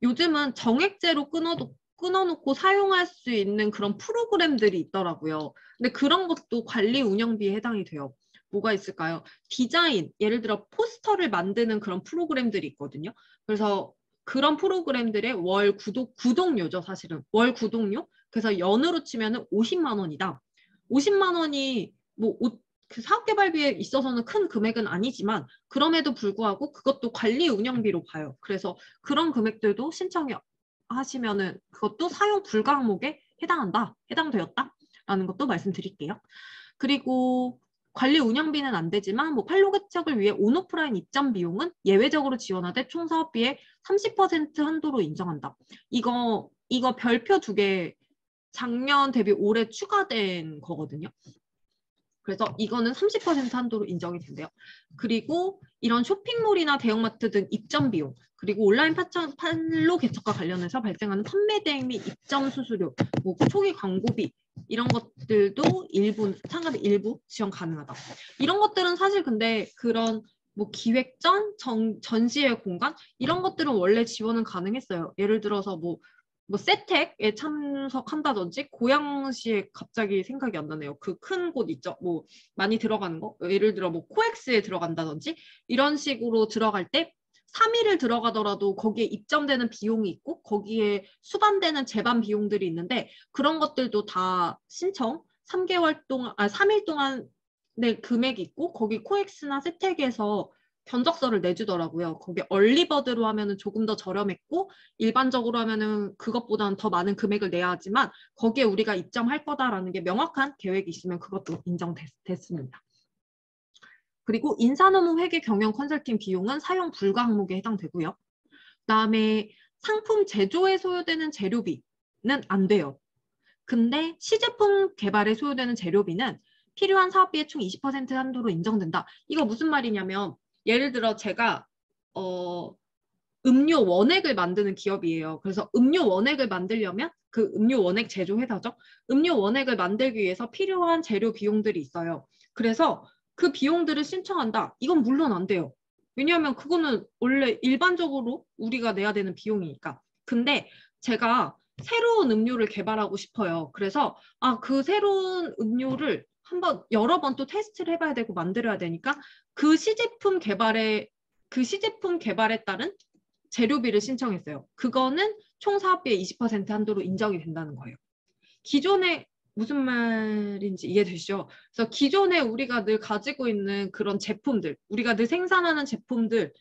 요즘은 정액제로 끊어놓고 사용할 수 있는 그런 프로그램들이 있더라고요. 근데 그런 것도 관리 운영비에 해당이 돼요. 뭐가 있을까요? 디자인, 예를 들어 포스터를 만드는 그런 프로그램들이 있거든요. 그래서 그런 프로그램들의 월 구독료죠, 사실은. 월 구독료? 그래서 연으로 치면은 50만 원이다. 50만 원이 뭐 그 사업개발비에 있어서는 큰 금액은 아니지만 그럼에도 불구하고 그것도 관리 운영비로 봐요. 그래서 그런 금액들도 신청하시면은 그것도 사용 불가 항목에 해당되었다라는 것도 말씀드릴게요. 그리고 관리 운영비는 안 되지만 뭐 판로 개척을 위해 온오프라인 입점 비용은 예외적으로 지원하되 총 사업비의 30% 한도로 인정한다. 이거 별표 2개 작년 대비 올해 추가된 거거든요. 그래서 이거는 30% 한도로 인정이 된대요. 그리고 이런 쇼핑몰이나 대형마트 등 입점 비용, 그리고 온라인 판로 개척과 관련해서 발생하는 판매 대행 및 입점 수수료, 뭐 초기 광고비 이런 것들도 상압의 일부 지원 가능하다. 이런 것들은 사실 근데 그런 뭐 기획전, 전시회 공간 이런 것들은 원래 지원은 가능했어요. 예를 들어서 뭐 세택에 참석한다든지 고양시에 갑자기 생각이 안 나네요. 그 큰 곳 있죠. 뭐 많이 들어가는 거. 예를 들어 뭐 코엑스에 들어간다든지 이런 식으로 들어갈 때 3일을 들어가더라도 거기에 입점되는 비용이 있고 거기에 수반되는 제반 비용들이 있는데 그런 것들도 다 신청 3일 동안 낼 금액이 있고 거기 코엑스나 세택에서 견적서를 내주더라고요. 거기 얼리버드로 하면은 조금 더 저렴했고 일반적으로 하면은 그것보다는 더 많은 금액을 내야 하지만 거기에 우리가 입점할 거다라는 게 명확한 계획이 있으면 그것도 인정됐습니다. 그리고 인사노무 회계 경영 컨설팅 비용은 사용 불가 항목에 해당되고요. 그다음에 상품 제조에 소요되는 재료비는 안 돼요. 근데 시제품 개발에 소요되는 재료비는 필요한 사업비의 총 20% 한도로 인정된다. 이거 무슨 말이냐면 예를 들어 제가 음료 원액을 만드는 기업이에요. 그래서 음료 원액을 만들려면 그 음료 원액 제조 회사죠. 음료 원액을 만들기 위해서 필요한 재료 비용들이 있어요. 그래서 그 비용들을 신청한다. 이건 물론 안 돼요. 왜냐하면 그거는 원래 일반적으로 우리가 내야 되는 비용이니까. 근데 제가 새로운 음료를 개발하고 싶어요. 그래서 그 새로운 음료를 한번 여러 번 또 테스트를 해봐야 되고 만들어야 되니까 그 시제품 개발에 따른 재료비를 신청했어요. 그거는 총 사업비의 20% 한도로 인정이 된다는 거예요. 기존에 무슨 말인지 이해되시죠? 그래서 기존에 우리가 늘 가지고 있는 그런 제품들, 우리가 늘 생산하는 제품들에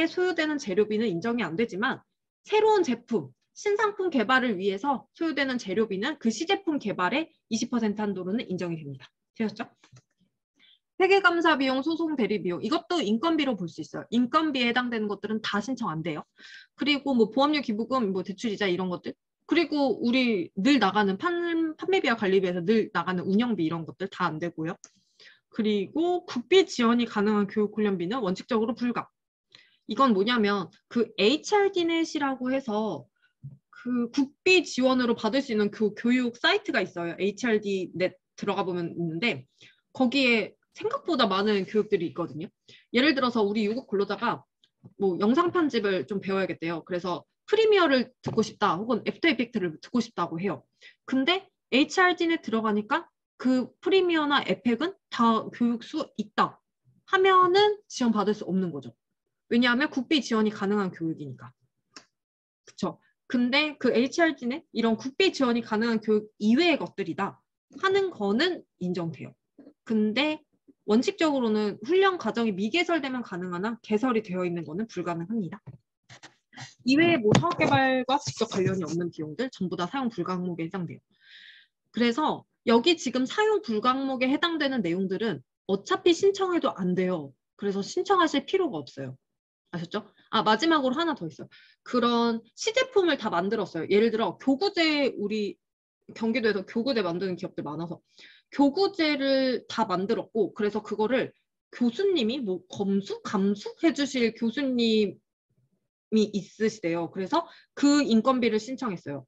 소요되는 재료비는 인정이 안 되지만 새로운 제품, 신상품 개발을 위해서 소요되는 재료비는 그 시제품 개발의 20% 한도로는 인정이 됩니다. 되셨죠? 회계감사 비용, 소송 대리 비용 이것도 인건비로 볼 수 있어요. 인건비에 해당되는 것들은 다 신청 안 돼요. 그리고 뭐 보험료, 기부금, 뭐 대출이자 이런 것들 그리고 우리 늘 나가는 판매비와 관리비에서 늘 나가는 운영비 이런 것들 다 안 되고요. 그리고 국비 지원이 가능한 교육훈련비는 원칙적으로 불가. 이건 뭐냐면 그 HRDNet이라고 해서 그 국비 지원으로 받을 수 있는 그 교육 사이트가 있어요. HRDnet 들어가 보면 있는데 거기에 생각보다 많은 교육들이 있거든요. 예를 들어서 우리 유급 근로자가 뭐 영상 편집을 좀 배워야겠대요. 그래서 프리미어를 듣고 싶다 혹은 애프터 이펙트를 듣고 싶다고 해요. 근데 HRDN에 들어가니까 그 프리미어나 에펙은 다 교육 수 있다 하면은 지원받을 수 없는 거죠. 왜냐하면 국비 지원이 가능한 교육이니까. 그쵸? 근데 그 HRD는 이런 국비 지원이 가능한 교육 이외의 것들이다 하는 거는 인정돼요. 근데 원칙적으로는 훈련 과정이 미개설되면 가능하나 개설이 되어 있는 거는 불가능합니다. 이외에 뭐 사업개발과 직접 관련이 없는 비용들 전부 다 사용 불가 항목에 해당돼요. 그래서 여기 지금 사용 불가 항목에 해당되는 내용들은 어차피 신청해도 안 돼요. 그래서 신청하실 필요가 없어요. 아셨죠? 마지막으로 하나 더 있어요. 그런 시제품을 다 만들었어요. 예를 들어 교구제 우리 경기도에서 교구제 만드는 기업들 많아서 교구제를 다 만들었고 그래서 그거를 교수님이 뭐 감수 해주실 교수님이 있으시대요. 그래서 그 인건비를 신청했어요.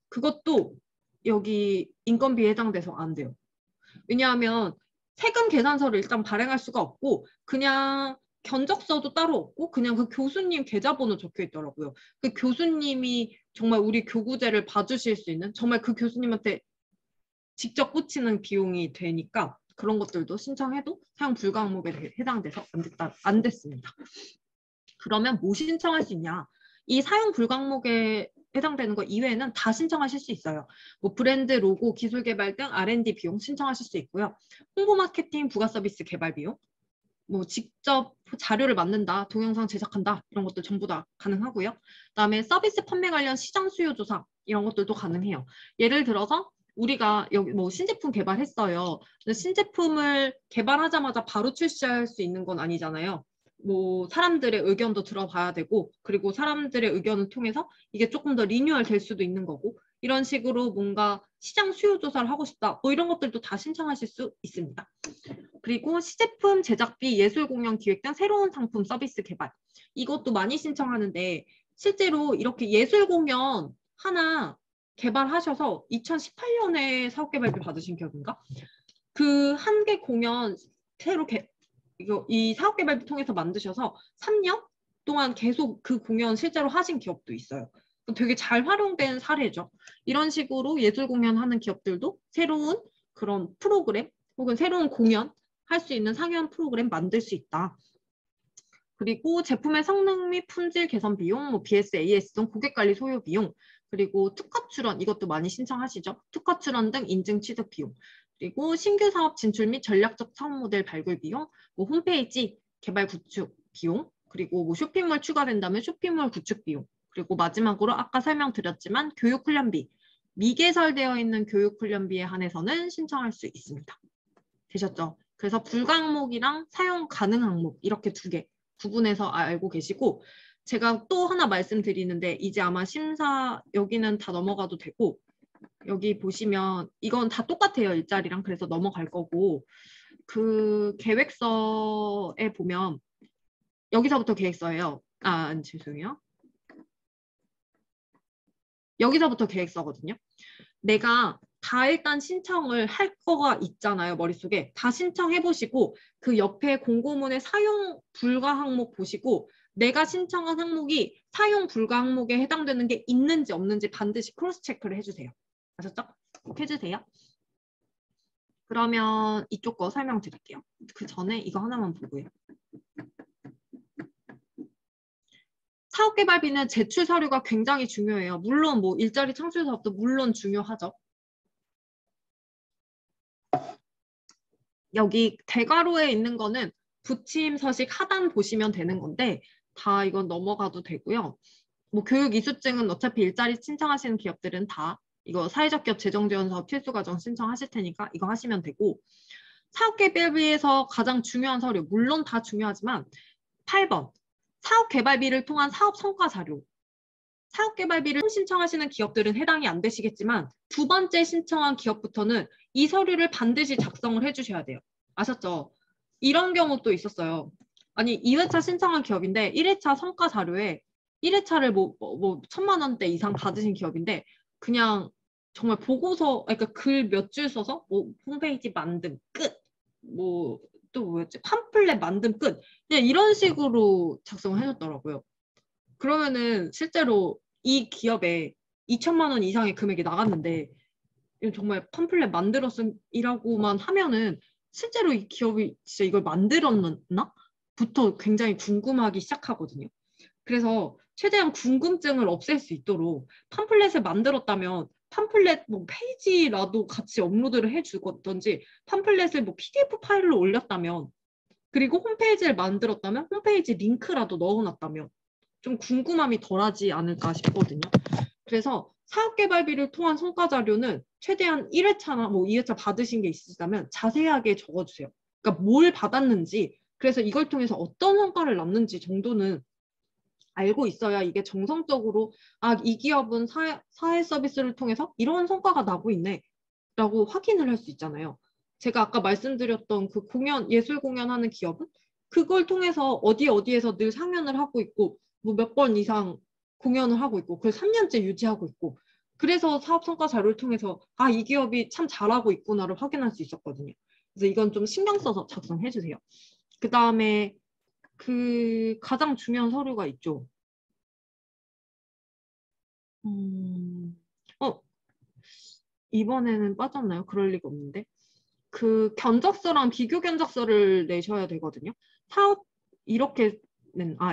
그것도 여기 인건비에 해당돼서 안 돼요. 왜냐하면 세금 계산서를 일단 발행할 수가 없고 그냥 견적서도 따로 없고 그냥 그 교수님 계좌번호 적혀 있더라고요. 그 교수님이 정말 우리 교구제를 봐주실 수 있는 정말 그 교수님한테 직접 꽂히는 비용이 되니까 그런 것들도 신청해도 사용 불가 항목에 해당돼서 안 됐습니다. 그러면 뭐 신청할 수 있냐? 이 사용 불가 항목에 해당되는 거 이외에는 다 신청하실 수 있어요. 뭐 브랜드, 로고, 기술 개발 등 R&D 비용 신청하실 수 있고요. 홍보 마케팅, 부가 서비스 개발 비용, 뭐 직접 자료를 만든다, 동영상 제작한다 이런 것도 전부 다 가능하고요. 그다음에 서비스 판매 관련 시장 수요 조사 이런 것들도 가능해요. 예를 들어서 우리가 여기 뭐 신제품 개발했어요. 근데 신제품을 개발하자마자 바로 출시할 수 있는 건 아니잖아요. 뭐 사람들의 의견도 들어봐야 되고 그리고 사람들의 의견을 통해서 이게 조금 더 리뉴얼 될 수도 있는 거고 이런 식으로 뭔가 시장 수요 조사를 하고 싶다 뭐 이런 것들도 다 신청하실 수 있습니다. 그리고 시제품 제작비, 예술 공연 기획 등 새로운 상품 서비스 개발 이것도 많이 신청하는데 실제로 이렇게 예술 공연 하나 개발하셔서 2018년에 사업개발비 받으신 기업인가? 그 한 개 공연 새로 이 사업개발비 통해서 만드셔서 3년 동안 계속 그 공연 실제로 하신 기업도 있어요. 되게 잘 활용된 사례죠. 이런 식으로 예술 공연하는 기업들도 새로운 그런 프로그램 혹은 새로운 공연 할 수 있는 상연 프로그램 만들 수 있다. 그리고 제품의 성능 및 품질 개선 비용, 뭐 BS, AS 등 고객관리 소요 비용, 그리고 특허 출원 이것도 많이 신청하시죠. 특허 출원 등 인증 취득 비용, 그리고 신규 사업 진출 및 전략적 사업 모델 발굴 비용, 뭐 홈페이지 개발 구축 비용, 그리고 뭐 쇼핑몰 추가된다면 쇼핑몰 구축 비용, 그리고 마지막으로 아까 설명드렸지만 교육훈련비, 미개설되어 있는 교육훈련비에 한해서는 신청할 수 있습니다. 되셨죠? 그래서 불가 항목이랑 사용 가능 항목 이렇게 두 개 구분해서 알고 계시고 제가 또 하나 말씀드리는데 이제 아마 심사 여기는 다 넘어가도 되고 여기 보시면 이건 다 똑같아요. 일자리랑 그래서 넘어갈 거고 그 계획서에 보면 여기서부터 계획서예요. 죄송해요. 여기서부터 계획서거든요. 내가 다 일단 신청을 할 거가 있잖아요. 머릿속에. 다 신청해 보시고 그 옆에 공고문의 사용 불가 항목 보시고 내가 신청한 항목이 사용 불가 항목에 해당되는 게 있는지 없는지 반드시 크로스 체크를 해주세요. 아셨죠? 꼭 해주세요. 그러면 이쪽 거 설명드릴게요. 그 전에 이거 하나만 보고요. 사업개발비는 제출 서류가 굉장히 중요해요. 물론 뭐 일자리 창출 사업도 물론 중요하죠. 여기 대괄호에 있는 거는 부침 서식 하단 보시면 되는 건데 다 이건 넘어가도 되고요. 뭐 교육 이수증은 어차피 일자리 신청하시는 기업들은 다 이거 사회적 기업 재정지원 사업 필수과정 신청하실 테니까 이거 하시면 되고 사업개발비에서 가장 중요한 서류 물론 다 중요하지만 8번 사업개발비를 통한 사업 성과 자료 사업개발비를 신청하시는 기업들은 해당이 안 되시겠지만 두 번째 신청한 기업부터는 이 서류를 반드시 작성을 해주셔야 돼요. 아셨죠? 이런 경우도 있었어요. 아니 2회차 신청한 기업인데 1회차 성과 자료에 1회차를 뭐 1,000만 원대 이상 받으신 기업인데 그냥 정말 보고서 그러니까 글 몇 줄 써서 뭐 홈페이지 만듦 끝. 뭐 또 뭐였지? 팜플렛 만듦 끝. 그냥 이런 식으로 작성을 해줬더라고요. 그러면은 실제로 이 기업에 2,000만 원 이상의 금액이 나갔는데 정말 팜플렛 만들었음이라고만 하면은 실제로 이 기업이 진짜 이걸 만들었나? 부터 굉장히 궁금하기 시작하거든요. 그래서 최대한 궁금증을 없앨 수 있도록 팜플렛을 만들었다면 팜플렛 뭐 페이지라도 같이 업로드를 해주던지 팜플렛을 뭐 PDF 파일로 올렸다면 그리고 홈페이지를 만들었다면 홈페이지 링크라도 넣어놨다면 좀 궁금함이 덜하지 않을까 싶거든요. 그래서 사업개발비를 통한 성과 자료는 최대한 1회차나 뭐 2회차 받으신 게 있으시다면 자세하게 적어주세요. 그러니까 뭘 받았는지 그래서 이걸 통해서 어떤 성과를 낳는지 정도는 알고 있어야 이게 정성적으로 이 기업은 사회 서비스를 통해서 이런 성과가 나고 있네 라고 확인을 할 수 있잖아요. 제가 아까 말씀드렸던 그 예술 공연하는 기업은 그걸 통해서 어디에서 늘 상연을 하고 있고 뭐 몇 번 이상 공연을 하고 있고 그걸 3년째 유지하고 있고 그래서 사업 성과 자료를 통해서 이 기업이 참 잘하고 있구나를 확인할 수 있었거든요. 그래서 이건 좀 신경 써서 작성해 주세요. 그 다음에 그 가장 중요한 서류가 있죠. 이번에는 빠졌나요? 그럴 리가 없는데. 그 견적서랑 비교 견적서를 내셔야 되거든요. 사업 이렇게는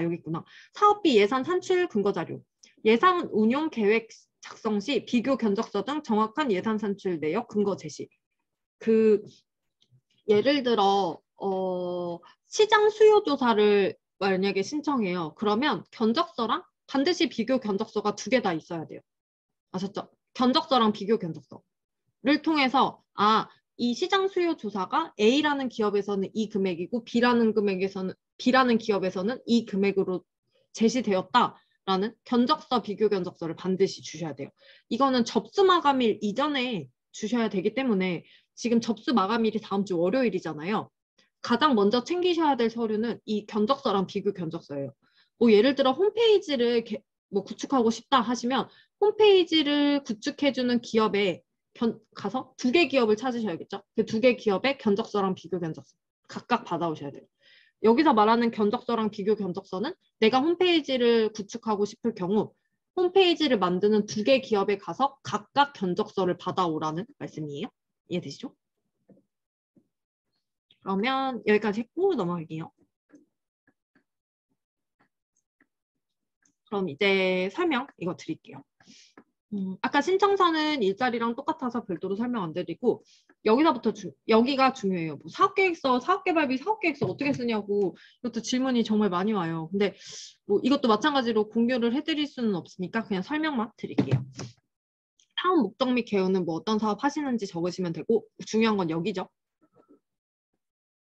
여기 있구나. 사업비 예산 산출 근거 자료. 예산 운용 계획 작성 시 비교 견적서 등 정확한 예산 산출 내역 근거 제시. 그 예를 들어 시장 수요 조사를 만약에 신청해요. 그러면 견적서랑 반드시 비교 견적서가 2개 다 있어야 돼요. 아셨죠? 견적서랑 비교 견적서를 통해서 이 시장 수요 조사가 A라는 기업에서는 이 금액이고 B라는 기업에서는 이 금액으로 제시되었다라는 견적서 비교 견적서를 반드시 주셔야 돼요. 이거는 접수 마감일 이전에 주셔야 되기 때문에 지금 접수 마감일이 다음 주 월요일이잖아요. 가장 먼저 챙기셔야 될 서류는 이 견적서랑 비교 견적서예요. 뭐 예를 들어 홈페이지를 구축하고 싶다 하시면 홈페이지를 구축해주는 기업에 가서 2개 기업을 찾으셔야겠죠. 그 2개 기업의 견적서랑 비교 견적서 각각 받아오셔야 돼요. 여기서 말하는 견적서랑 비교 견적서는 내가 홈페이지를 구축하고 싶을 경우 홈페이지를 만드는 2개 기업에 가서 각각 견적서를 받아오라는 말씀이에요. 이해되시죠? 그러면 여기까지 했고 넘어갈게요. 그럼 이제 설명 이거 드릴게요. 아까 신청서는 일자리랑 똑같아서 별도로 설명 안 드리고 여기서부터 여기가 중요해요. 뭐 사업계획서, 사업개발비, 사업계획서 어떻게 쓰냐고 이것도 질문이 정말 많이 와요. 근데 뭐 이것도 마찬가지로 공유를 해드릴 수는 없으니까 그냥 설명만 드릴게요. 사업 목적 및 개요는 뭐 어떤 사업 하시는지 적으시면 되고 중요한 건 여기죠.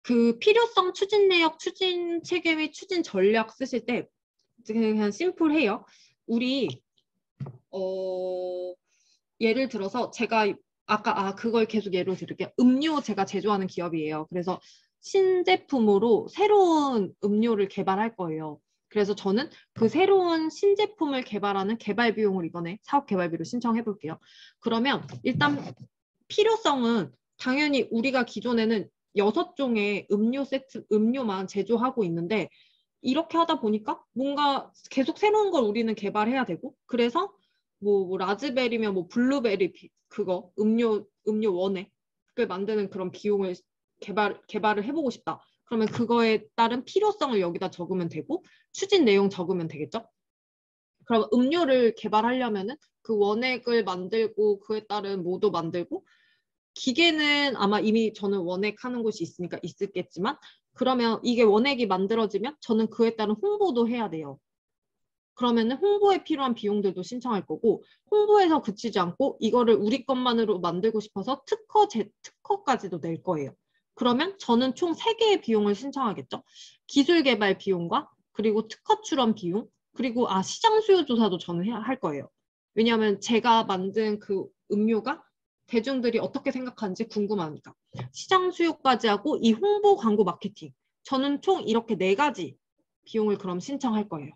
그 필요성, 추진 내역, 추진 체계 및 추진 전략 쓰실 때 그냥 심플해요. 우리 예를 들어서 제가 아까 그걸 계속 예로 들을게요. 음료 제가 제조하는 기업이에요. 그래서 신제품으로 새로운 음료를 개발할 거예요. 그래서 저는 그 새로운 신제품을 개발하는 개발 비용을 이번에 사업 개발비로 신청해 볼게요. 그러면 일단 필요성은 당연히 우리가 기존에는 6종의 음료 세트, 음료만 제조하고 있는데 이렇게 하다 보니까 뭔가 계속 새로운 걸 우리는 개발해야 되고 그래서 뭐 라즈베리면 뭐 블루베리 그거 음료 원액을 만드는 그런 비용을 개발을 해보고 싶다. 그러면 그거에 따른 필요성을 여기다 적으면 되고 추진 내용 적으면 되겠죠? 그럼 음료를 개발하려면은 그 원액을 만들고 그에 따른 뭐도 만들고 기계는 아마 이미 저는 원액 하는 곳이 있으니까 있겠지만 그러면 이게 원액이 만들어지면 저는 그에 따른 홍보도 해야 돼요. 그러면은 홍보에 필요한 비용들도 신청할 거고 홍보에서 그치지 않고 이거를 우리 것만으로 만들고 싶어서 특허까지도 낼 거예요. 그러면 저는 총 3개의 비용을 신청하겠죠. 기술 개발 비용과 그리고 특허 출원 비용 그리고 시장 수요 조사도 저는 할 거예요. 왜냐하면 제가 만든 그 음료가 대중들이 어떻게 생각하는지 궁금하니까. 시장 수요까지 하고 이 홍보 광고 마케팅. 저는 총 이렇게 4가지 비용을 그럼 신청할 거예요.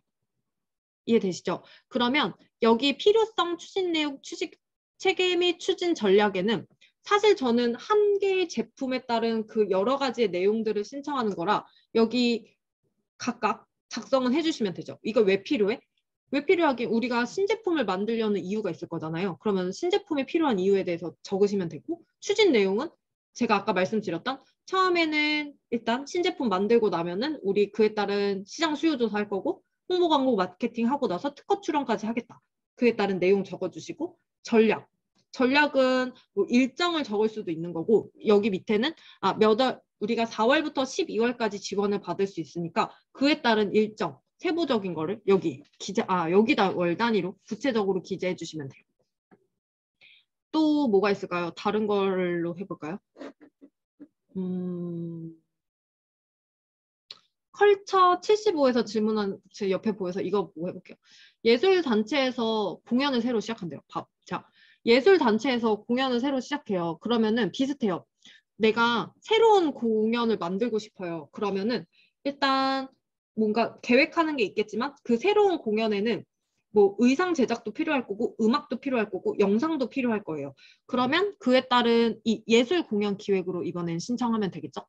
이해되시죠? 그러면 여기 필요성, 추진 내용, 취직 체계 및 추진 전략에는 사실 저는 한 개의 제품에 따른 그 여러 가지의 내용들을 신청하는 거라 여기 각각 작성은 해주시면 되죠. 이거 왜 필요해? 왜 필요하게 우리가 신제품을 만들려는 이유가 있을 거잖아요. 그러면 신제품이 필요한 이유에 대해서 적으시면 되고 추진 내용은 제가 아까 말씀드렸던 처음에는 일단 신제품 만들고 나면은 우리 그에 따른 시장 수요 조사할 거고 홍보 광고 마케팅 하고 나서 특허 출원까지 하겠다. 그에 따른 내용 적어주시고 전략은 뭐 일정을 적을 수도 있는 거고 여기 밑에는 우리가 4월부터 12월까지 지원을 받을 수 있으니까 그에 따른 일정 세부적인 거를 여기다 월 단위로 구체적으로 기재해 주시면 돼요. 또 뭐가 있을까요? 다른 걸로 해볼까요? 컬처 75에서 질문한 제 옆에 보여서 이거 보고 해볼게요. 예술단체에서 공연을 새로 시작한대요. 자, 예술단체에서 공연을 새로 시작해요. 그러면은 비슷해요. 내가 새로운 공연을 만들고 싶어요. 그러면은 일단 뭔가 계획하는 게 있겠지만 그 새로운 공연에는 뭐 의상 제작도 필요할 거고 음악도 필요할 거고 영상도 필요할 거예요. 그러면 그에 따른 이 예술 공연 기획으로 이번엔 신청하면 되겠죠?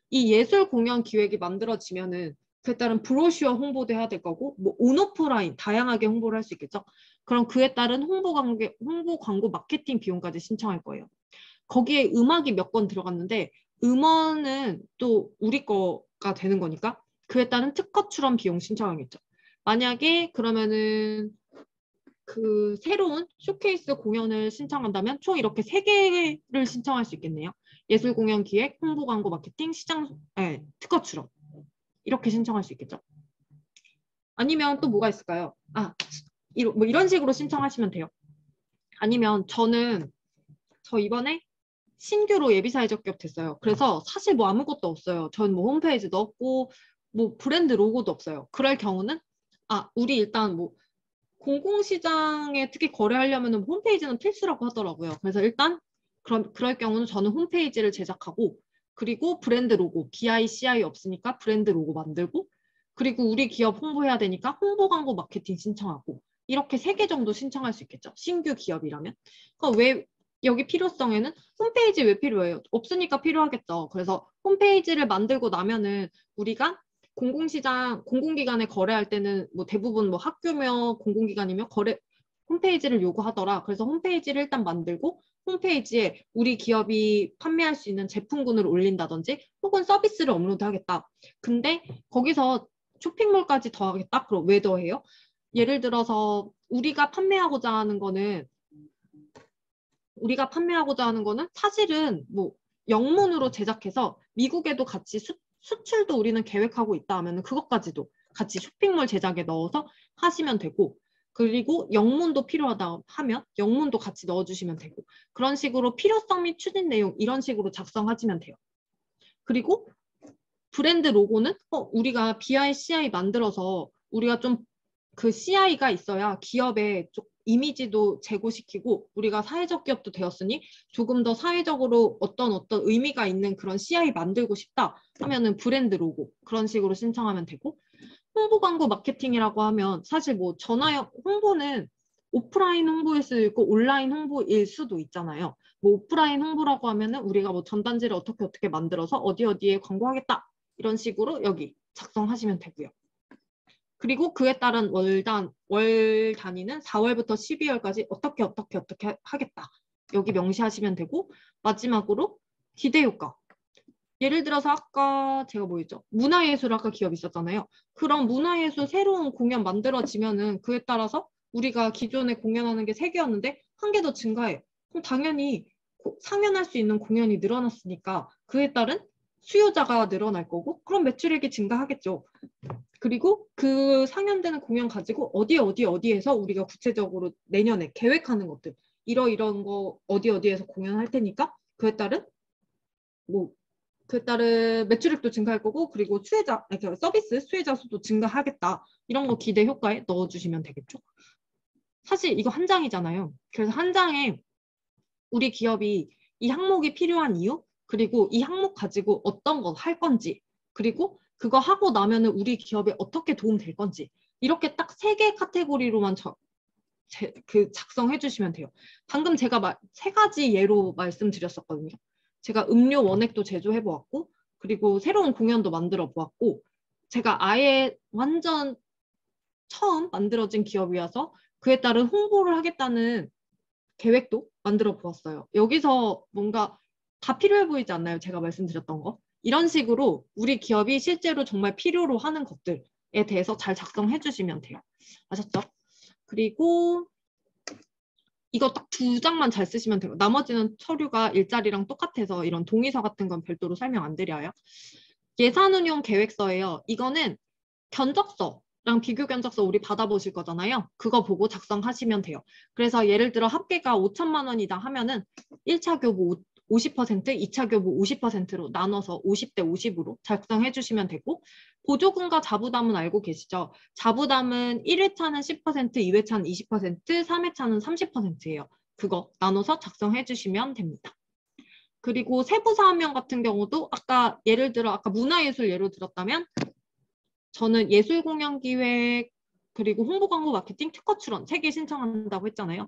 이 예술 공연 기획이 만들어지면은 그에 따른 브로슈어 홍보도 해야 될 거고 뭐 온오프라인 다양하게 홍보를 할 수 있겠죠. 그럼 그에 따른 홍보 광고 마케팅 비용까지 신청할 거예요. 거기에 음악이 몇 건 들어갔는데 음원은 또 우리 거가 되는 거니까 그에 따른 특허 출원 비용 신청하겠죠. 만약에 그러면은 그 새로운 쇼케이스 공연을 신청한다면 총 이렇게 3개를 신청할 수 있겠네요. 예술 공연 기획, 홍보 광고 마케팅, 특허 출원. 이렇게 신청할 수 있겠죠. 아니면 또 뭐가 있을까요? 뭐 이런 식으로 신청하시면 돼요. 아니면 저 이번에 신규로 예비사회 적격됐어요. 그래서 사실 뭐 아무것도 없어요. 전 뭐 홈페이지도 없고 뭐 브랜드 로고도 없어요. 그럴 경우는 우리 일단 뭐 공공시장에 특히 거래하려면 홈페이지는 필수라고 하더라고요. 그래서 일단 그럴 경우는 저는 홈페이지를 제작하고 그리고 브랜드 로고, BICI 없으니까 브랜드 로고 만들고 그리고 우리 기업 홍보해야 되니까 홍보 광고 마케팅 신청하고 이렇게 3개 정도 신청할 수 있겠죠. 신규 기업이라면. 그럼 왜 여기 필요성에는 홈페이지 왜 필요해요? 없으니까 필요하겠죠. 그래서 홈페이지를 만들고 나면은 우리가 공공기관에 거래할 때는 뭐 대부분 뭐 학교며 공공기관이며 홈페이지를 요구하더라. 그래서 홈페이지를 일단 만들고 홈페이지에 우리 기업이 판매할 수 있는 제품군을 올린다든지 혹은 서비스를 업로드하겠다. 근데 거기서 쇼핑몰까지 더하겠다? 그럼 왜 더해요? 예를 들어서 우리가 판매하고자 하는 거는 사실은 뭐 영문으로 제작해서 미국에도 같이 수출도 우리는 계획하고 있다 하면 그것까지도 같이 쇼핑몰 제작에 넣어서 하시면 되고 그리고 영문도 필요하다 하면 영문도 같이 넣어주시면 되고 그런 식으로 필요성 및 추진 내용 이런 식으로 작성하시면 돼요. 그리고 브랜드 로고는 우리가 BICI 만들어서 우리가 좀 그 CI가 있어야 기업의 좀 이미지도 제고시키고 우리가 사회적 기업도 되었으니 조금 더 사회적으로 어떤 의미가 있는 그런 CI 만들고 싶다 하면은 브랜드 로고 그런 식으로 신청하면 되고 홍보 광고 마케팅이라고 하면 사실 뭐 전화 홍보는 오프라인 홍보일 수도 있고 온라인 홍보일 수도 있잖아요. 뭐 오프라인 홍보라고 하면은 우리가 뭐 전단지를 어떻게 만들어서 어디에 광고하겠다. 이런 식으로 여기 작성하시면 되고요. 그리고 그에 따른 월 단위는 4월부터 12월까지 어떻게 하겠다. 여기 명시하시면 되고 마지막으로 기대 효과. 예를 들어서 아까 제가 뭐 했죠? 문화예술 아까 기업 있었잖아요. 그럼 문화예술 새로운 공연 만들어지면은 그에 따라서 우리가 기존에 공연하는 게 3개였는데 1개 더 증가해. 그럼 당연히 상연할 수 있는 공연이 늘어났으니까 그에 따른 수요자가 늘어날 거고 그럼 매출액이 증가하겠죠. 그리고 그 상연되는 공연 가지고 어디에서 우리가 구체적으로 내년에 계획하는 것들 이런 거 어디에서 공연할 테니까 그에 따른 매출액도 증가할 거고 그리고 서비스 수혜자 수도 증가하겠다. 이런 거 기대 효과에 넣어주시면 되겠죠. 사실 이거 한 장이잖아요. 그래서 한 장에 우리 기업이 이 항목이 필요한 이유 그리고 이 항목 가지고 어떤 거 할 건지 그리고 그거 하고 나면은 우리 기업에 어떻게 도움 될 건지 이렇게 딱 3개 카테고리로만 작성해 주시면 돼요. 방금 제가 3가지 예로 말씀드렸었거든요. 제가 음료 원액도 제조해 보았고 그리고 새로운 공연도 만들어 보았고 제가 아예 완전 처음 만들어진 기업이어서 그에 따른 홍보를 하겠다는 계획도 만들어 보았어요. 여기서 뭔가 다 필요해 보이지 않나요? 제가 말씀드렸던 거. 이런 식으로 우리 기업이 실제로 정말 필요로 하는 것들에 대해서 잘 작성해 주시면 돼요. 아셨죠? 그리고 이거 딱 2장만 잘 쓰시면 돼요. 나머지는 서류가 일자리랑 똑같아서 이런 동의서 같은 건 별도로 설명 안 드려요. 예산운용 계획서예요. 이거는 견적서랑 비교 견적서 우리 받아보실 거잖아요. 그거 보고 작성하시면 돼요. 그래서 예를 들어 합계가 5천만 원이다 하면은 1차 교부 50%, 2차 교부 50%로 나눠서 50대 50으로 작성해 주시면 되고 보조금과 자부담은 알고 계시죠? 자부담은 1회차는 10%, 2회차는 20%, 3회차는 30%예요. 그거 나눠서 작성해 주시면 됩니다. 그리고 세부사항명 같은 경우도 예를 들어 아까 문화예술 예로 들었다면 저는 예술공연기획 그리고 홍보광고 마케팅 특허 출원 3개 신청한다고 했잖아요.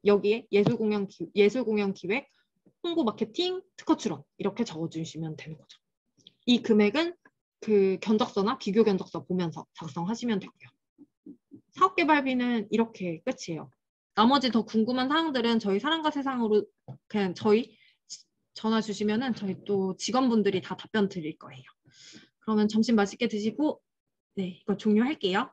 여기에 예술공연기획 홍보 마케팅 특허 출원 이렇게 적어주시면 되는 거죠. 이 금액은 그 견적서나 비교 견적서 보면서 작성하시면 되고요. 사업개발비는 이렇게 끝이에요. 나머지 더 궁금한 사항들은 저희 사람과 세상으로 그냥 저희 전화 주시면은 저희 또 직원분들이 다 답변 드릴 거예요. 그러면 점심 맛있게 드시고 네, 이거 종료할게요.